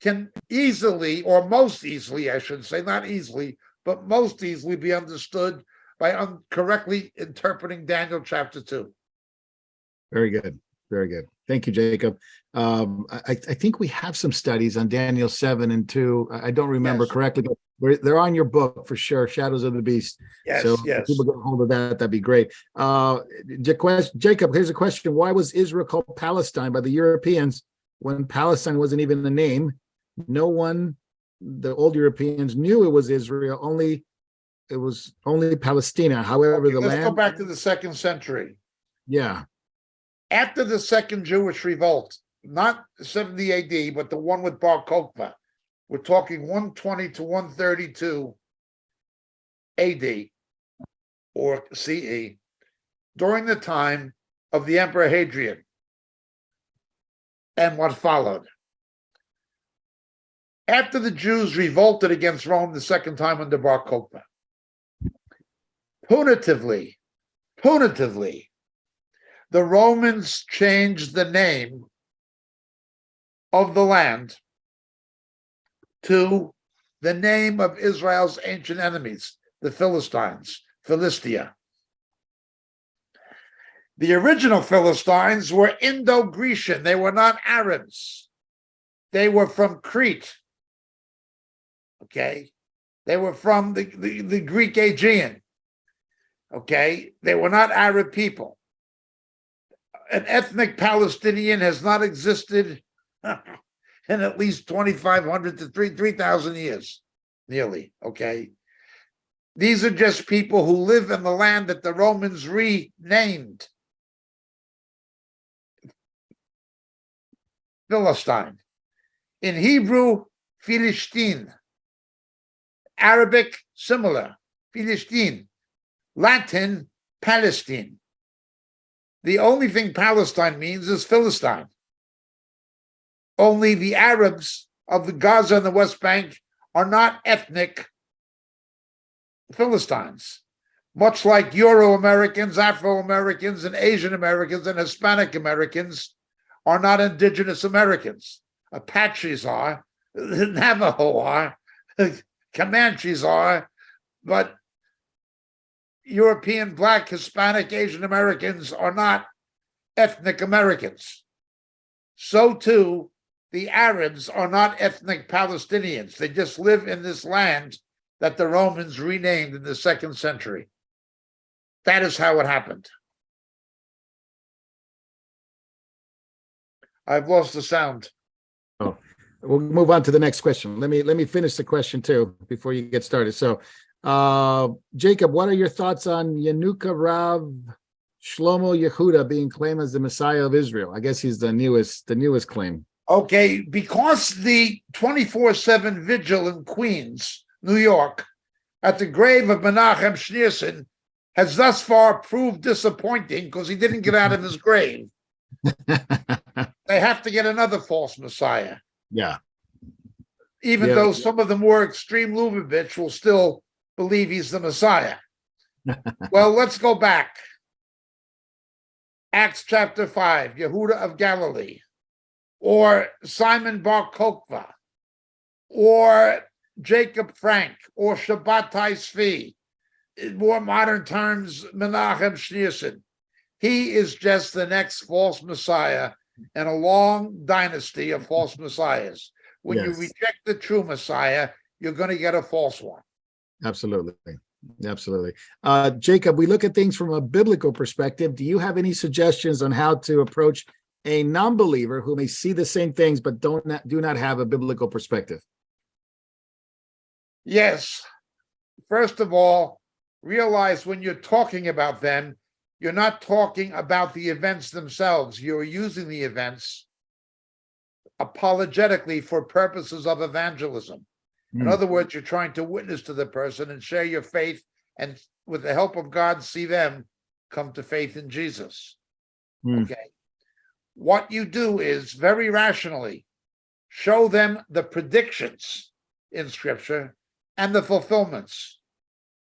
can easily, or most easily, I should say, not easily, but most easily be understood by correctly interpreting Daniel chapter 2. Very good. Very good. Thank you, Jacob. I think we have some studies on Daniel 7 and 2. I don't remember correctly, but they're on your book for sure, Shadows of the Beast. So if people get a hold of that, that'd be great. Jacob, here's a question. Why was Israel called Palestine by the Europeans when Palestine wasn't even a name? No one, the old Europeans, knew it was Israel. It was only Palestina. However, the let's land. Go back to the 2nd century. Yeah. After the Second Jewish Revolt, not 70 AD, but the one with Bar Kokhba, we're talking 120 to 132 AD or CE, during the time of the Emperor Hadrian and what followed. After the Jews revolted against Rome the second time under Bar Kokhba, punitively, the Romans changed the name of the land to the name of Israel's ancient enemies, the Philistines, Philistia. The original Philistines were Indo-Grecian. They were not Arabs. They were from Crete. Okay? They were from the Greek Aegean. Okay? They were not Arab people. An ethnic Palestinian has not existed in at least 2,500 to 3,000 years, nearly, okay? These are just people who live in the land that the Romans renamed Philistine. In Hebrew, Philistin. Arabic, similar, Philistin. Latin, Palestine. The only thing Palestine means is Philistine. Only the Arabs of the Gaza and the West Bank are not ethnic Philistines, much like Euro-Americans, Afro-Americans, and Asian Americans and Hispanic Americans are not indigenous Americans. Apaches are, Navajo are, Comanches are, but European, Black, Hispanic, Asian Americans are not ethnic Americans. So too the Arabs are not ethnic Palestinians. They just live in this land that the Romans renamed in the 2nd century. That is how it happened. I've lost the sound. Oh, we'll move on to the next question. Let me finish the question too before you get started. So, Jacob, what are your thoughts on Yanuka Rav Shlomo Yehuda being claimed as the Messiah of Israel? I guess he's the newest claim. Okay, because the 24/7 vigil in Queens, New York, at the grave of Menachem Schneerson has thus far proved disappointing because he didn't get out of his grave. They have to get another false Messiah. Yeah. Even though some of the more extreme Lubavitch will still believe he's the Messiah. Well, let's go back. Acts chapter 5, Yehuda of Galilee, or Simon Bar Kokhba, or Jacob Frank, or Shabbatai Tzvi, in more modern terms, Menachem Schneerson. He is just the next false Messiah in a long dynasty of false messiahs. When you reject the true Messiah, you're going to get a false one. Absolutely. Jacob, we look at things from a biblical perspective. Do you have any suggestions on how to approach a non-believer who may see the same things but do not have a biblical perspective? Yes. First of all, realize when you're talking about them, you're not talking about the events themselves. You're using the events apologetically for purposes of evangelism. In other words, you're trying to witness to the person and share your faith, and with the help of God, see them come to faith in Jesus. Okay. What you do is very rationally show them the predictions in Scripture and the fulfillments.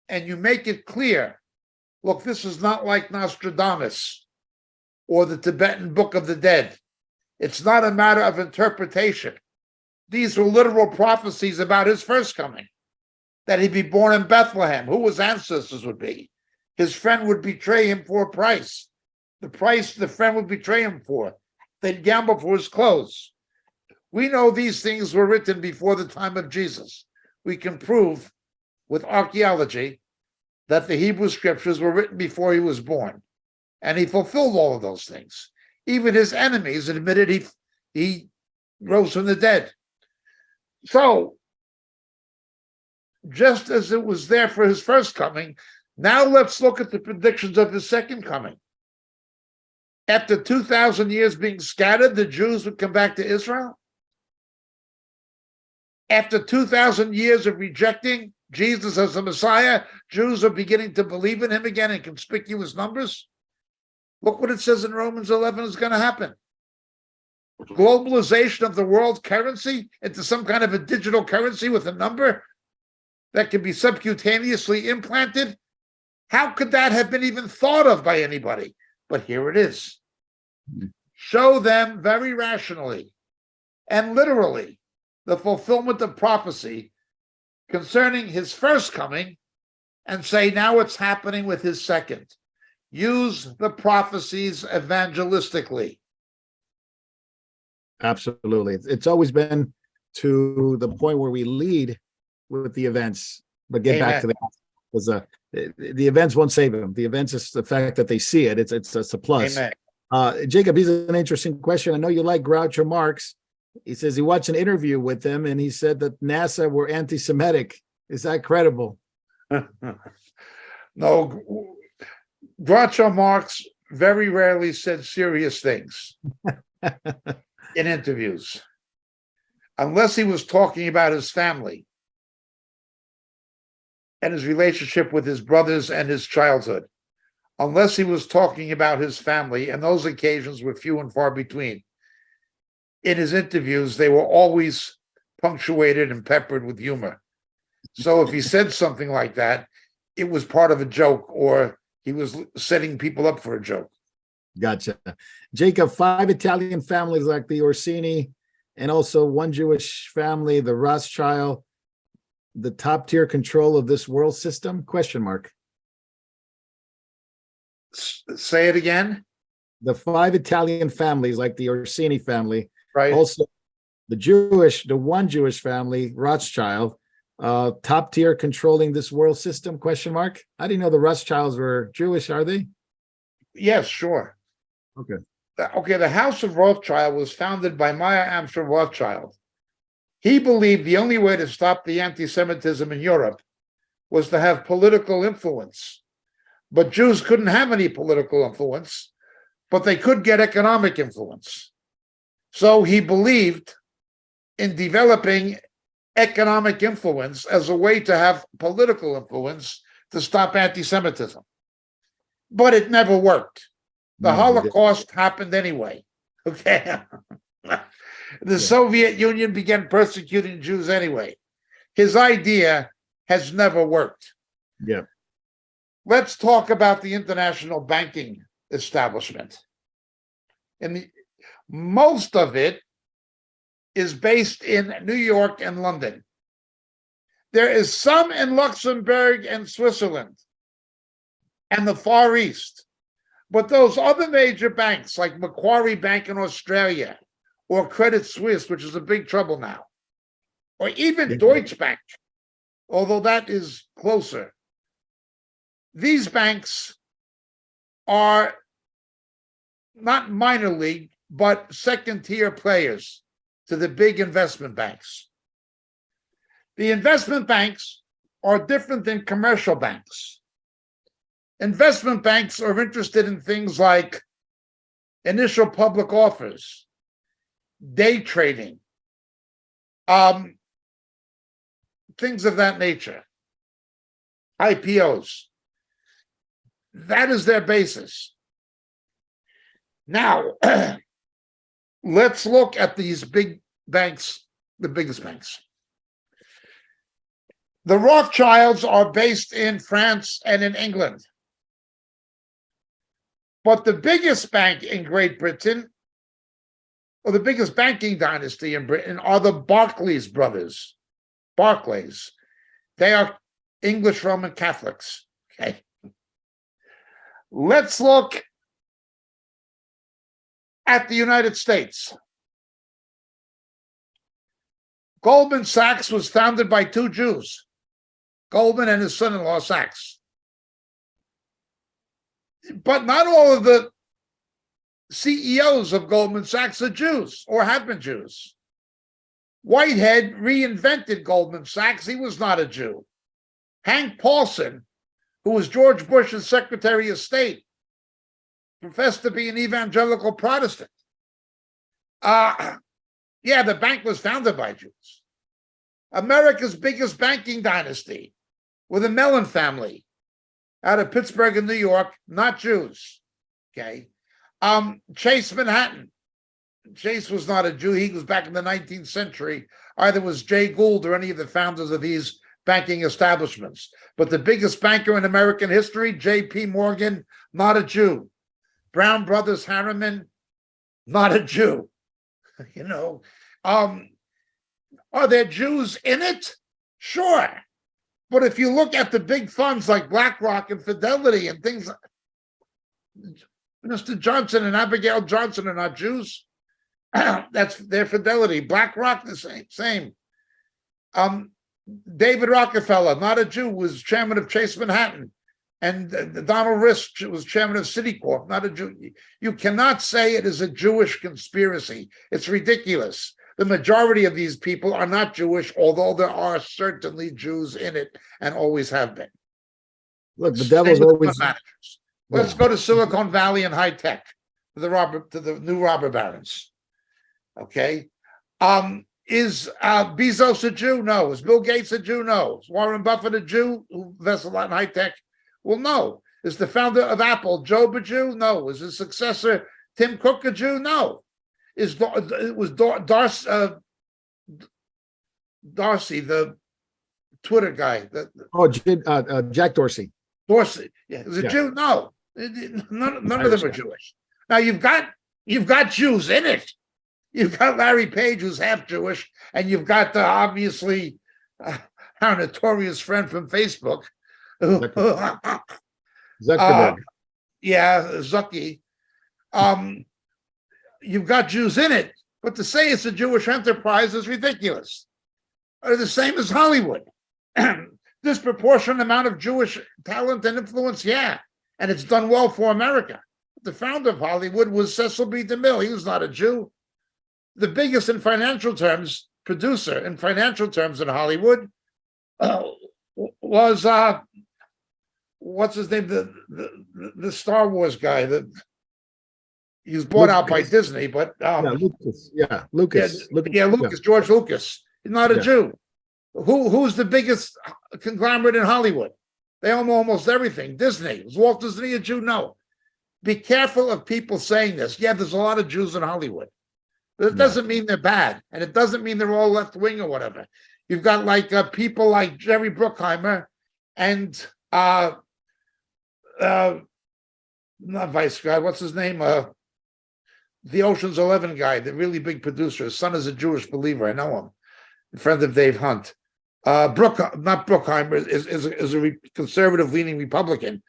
And you make it clear, look, this is not like Nostradamus or the Tibetan Book of the Dead. It's not a matter of interpretation. These were literal prophecies about his first coming, that he'd be born in Bethlehem, who his ancestors would be. His friend would betray him for a price. The price the friend would betray him for. They'd gamble for his clothes. We know these things were written before the time of Jesus. We can prove with archaeology that the Hebrew scriptures were written before he was born. And he fulfilled all of those things. Even his enemies admitted he rose from the dead. So, just as it was there for his first coming, now let's look at the predictions of his second coming. After 2,000 years being scattered, the Jews would come back to Israel. After 2,000 years of rejecting Jesus as the Messiah, Jews are beginning to believe in him again in conspicuous numbers. Look what it says in Romans 11 is going to happen. Globalization of the world currency into some kind of a digital currency with a number that can be subcutaneously implanted. How could that have been even thought of by anybody? But here it is. Show them very rationally and literally the fulfillment of prophecy concerning his first coming and say, now it's happening with his second. Use the prophecies evangelistically. Absolutely. It's always been to the point where we lead with the events, but get back to because the events won't save them. The events is the fact that they see it. It's a plus. Jacob, here's an interesting question. I know you like Groucho Marx. He says he watched an interview with them and he said that NASA were anti-Semitic. Is that credible? No, Groucho Marx very rarely said serious things in interviews, unless he was talking about his family and his relationship with his brothers and his childhood. Unless he was talking about his family, and those occasions were few and far between. In his interviews, they were always punctuated and peppered with humor. So if he said something like that, it was part of a joke, or he was setting people up for a joke. Gotcha. Jacob, 5 Italian families like the Orsini, and also one Jewish family, the Rothschild, the top tier control of this world system? Question mark. Say it again. The 5 Italian families like the Orsini family, right? Also the one Jewish family, Rothschild, top tier controlling this world system, question mark. How do you know the Rothschilds were Jewish, are they? Yes, sure. Okay. Okay, the House of Rothschild was founded by Meyer Amschel Rothschild. He believed the only way to stop the anti-Semitism in Europe was to have political influence. But Jews couldn't have any political influence, but they could get economic influence. So he believed in developing economic influence as a way to have political influence to stop anti-Semitism. But it never worked. The Holocaust happened anyway. Okay. The Soviet Union began persecuting Jews anyway. His idea has never worked. Yeah. Let's talk about the international banking establishment. And most of it is based in New York and London. There is some in Luxembourg and Switzerland and the Far East. But those other major banks, like Macquarie Bank in Australia, or Credit Suisse, which is in big trouble now, or even Deutsche Bank, although that is closer, these banks are not minor league, but second-tier players to the big investment banks. The investment banks are different than commercial banks. Investment banks are interested in things like initial public offers, day trading, things of that nature, IPOs. That is their basis. Now, let's look at these big banks, the biggest banks. The Rothschilds are based in France and in England. But the biggest bank in Great Britain, or the biggest banking dynasty in Britain, are the Barclays brothers. Barclays. They are English Roman Catholics. Okay. Let's look at the United States. Goldman Sachs was founded by two Jews, Goldman and his son-in-law Sachs. But not all of the CEOs of Goldman Sachs are Jews or have been Jews. Whitehead reinvented Goldman Sachs. He was not a Jew. Hank Paulson, who was George Bush's Secretary of State, professed to be an evangelical Protestant. The bank was founded by Jews. America's biggest banking dynasty with the Mellon family out of Pittsburgh and New York, not Jews. Okay. Chase Manhattan. Chase was not a Jew. He was back in the 19th century. Either was Jay Gould or any of the founders of these banking establishments. But the biggest banker in American history, J.P. Morgan, not a Jew. Brown Brothers Harriman, not a Jew. Are there Jews in it? Sure. But if you look at the big funds like BlackRock and Fidelity and things, Mr. Johnson and Abigail Johnson are not Jews. That's their Fidelity. BlackRock, the same. David Rockefeller, not a Jew, was chairman of Chase Manhattan. And Donald Risk was chairman of Citicorp, not a Jew. You cannot say it is a Jewish conspiracy. It's ridiculous. The majority of these people are not Jewish, although there are certainly Jews in it and always have been. Look, the devil's always. Managers. Let's go to Silicon Valley and high tech to the new robber barons. Okay, is Bezos a Jew? No. Is Bill Gates a Jew? No. Is Warren Buffett a Jew who invests a lot in high tech? Well, no. Is the founder of Apple, Job, a Jew? No. Is his successor, Tim Cook, a Jew? No. Darcy, the Twitter guy? Jack Dorsey. Dorsey, yeah, is a Jew? No. None of them are Jewish. Now you've got Jews in it. You've got Larry Page, who's half Jewish, and you've got obviously our notorious friend from Facebook, Zuckerberg. Zucky. You've got Jews in it, But to say it's a Jewish enterprise is ridiculous. Or the same as Hollywood. Disproportionate amount of Jewish talent and influence, yeah. And it's done well for America. The founder of Hollywood was Cecil B. DeMille. He was not a Jew. The biggest in financial terms, producer in financial terms in Hollywood was what's his name? The Star Wars guy that he was bought out by Disney, but Lucas. Yeah, Lucas. Lucas, George Lucas. He's not a Jew. Who's the biggest conglomerate in Hollywood? They own almost everything. Disney. Is Walt Disney a Jew? No. Be careful of people saying this. Yeah, there's a lot of Jews in Hollywood. But it doesn't mean they're bad. And it doesn't mean they're all left wing or whatever. You've got like people like Jerry Bruckheimer and not Vice guy, what's his name? The Ocean's 11 guy, the really big producer. His son is a Jewish believer. I know him. A friend of Dave Hunt. Not Bruckheimer is a conservative leaning Republican.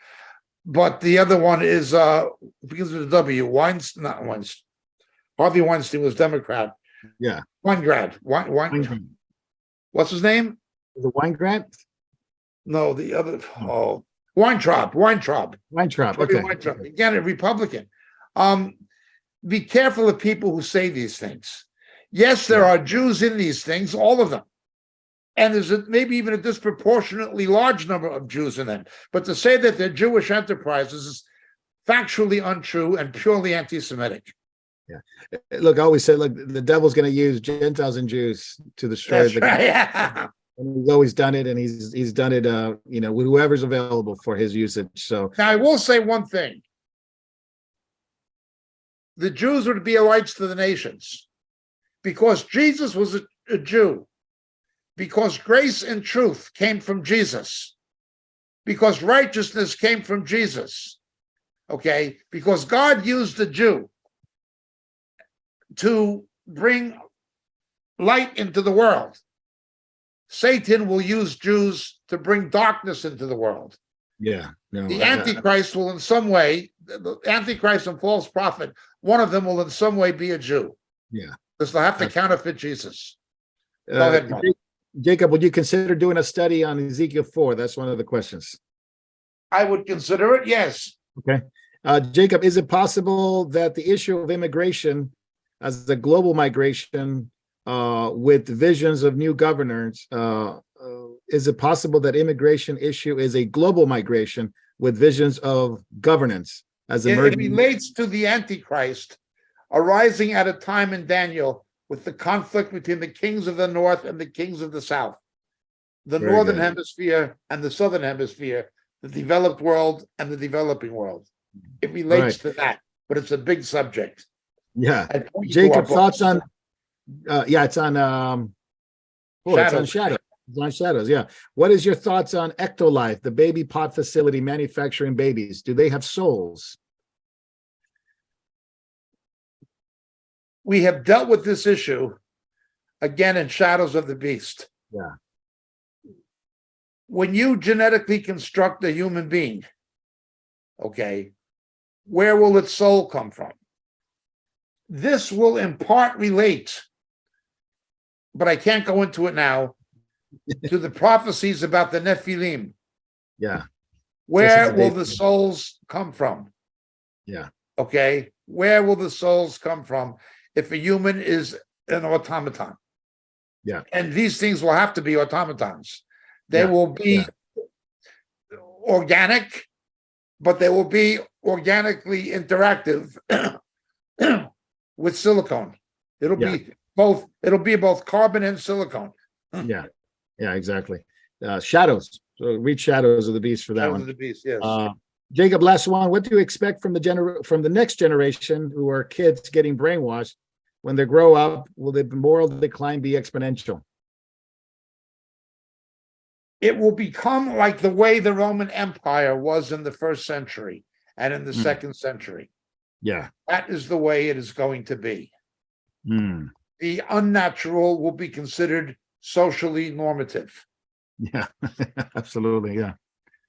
But the other one is begins with a W. Weinstein, not Weinstein. Harvey Weinstein was Democrat. Yeah. Weingrad. What's his name? The Weingrad? No, the other. Weintraub. Weintraub. Okay. Weintraub. Again, a Republican. Be careful of people who say these things. Yes, there are Jews in these things, all of them. And there's maybe even a disproportionately large number of Jews in them. But to say that they're Jewish enterprises is factually untrue and purely anti-Semitic. Yeah. Look, I always say, look, the devil's going to use Gentiles and Jews to destroy the right. Yeah. And he's always done it, and he's done it, with whoever's available for his usage. So now I will say one thing. The Jews were to be lights to the nations because Jesus was a Jew. Because grace and truth came from Jesus, because righteousness came from Jesus, okay? Because God used the Jew to bring light into the world. Satan will use Jews to bring darkness into the world. Yeah. No, the Antichrist will in some way, the Antichrist and false prophet, one of them will in some way be a Jew. Yeah. Because they'll have to counterfeit Jesus. Go ahead, Mark. Jacob, would you consider doing a study on Ezekiel 4? That's one of the questions. I would consider it, yes. Okay. Jacob, is it possible that the issue of immigration as a global migration with visions of new governors, is it possible that immigration issue is a global migration with visions of governance as emerging? It relates to the Antichrist arising at a time in Daniel with the conflict between the kings of the north and the kings of the south, the northern hemisphere and the southern hemisphere, the developed world and the developing world. It relates to that, but it's a big subject. Yeah. Jacob, thoughts on, it's on, it's on Shadows. It's on Shadows, yeah. What is your thoughts on Ectolife, the baby pod facility manufacturing babies? Do they have souls? We have dealt with this issue again in Shadows of the Beast. Yeah. When you genetically construct a human being, okay, where will its soul come from? This will in part relate, but I can't go into it now, to the prophecies about the Nephilim. Yeah. Where will the souls come from? Yeah. Okay. Where will the souls come from if a human is an automaton? Yeah. And these things will have to be automatons. They will be organic, but they will be organically interactive with silicone. It'll be both carbon and silicone. Yeah. Yeah, exactly. Shadows. So read Shadows of the Beast for that one. Shadows of the Beast, yes. Jacob, last one. What do you expect from the next generation who are kids getting brainwashed? When they grow up, will the moral decline be exponential? It will become like the way the Roman Empire was in the first century and in the second century. Yeah. That is the way it is going to be. The unnatural will be considered socially normative. Yeah, absolutely. Yeah.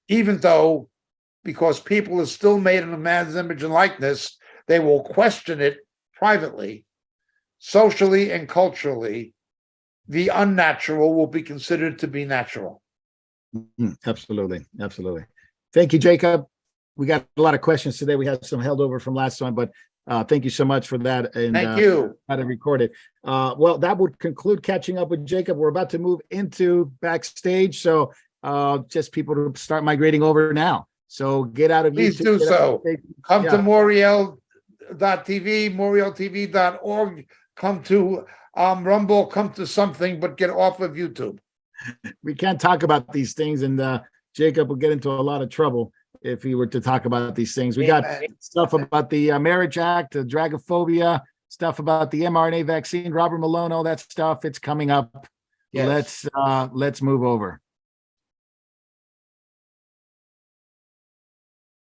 Even though, because people are still made in a man's image and likeness, they will question it privately. socially and culturally, the unnatural will be considered to be natural. Absolutely. Absolutely. Thank you, Jacob. We got a lot of questions today. We had some held over from last time, but thank you so much for that. And Thank you. How to record it. Well, that would conclude catching up with Jacob. We're about to move into backstage. So just people to start migrating over now. So get out of Please YouTube. do so. Come to Yeah. Moriel.tv, morieltv.org. Come to Rumble, come to something, but get off of YouTube. We can't talk about these things, and Jacob will get into a lot of trouble if he were to talk about these things. We got stuff about the Marriage Act, the dragophobia, stuff about the mRNA vaccine, Robert Malone, all that stuff. It's coming up. Yes. Let's move over.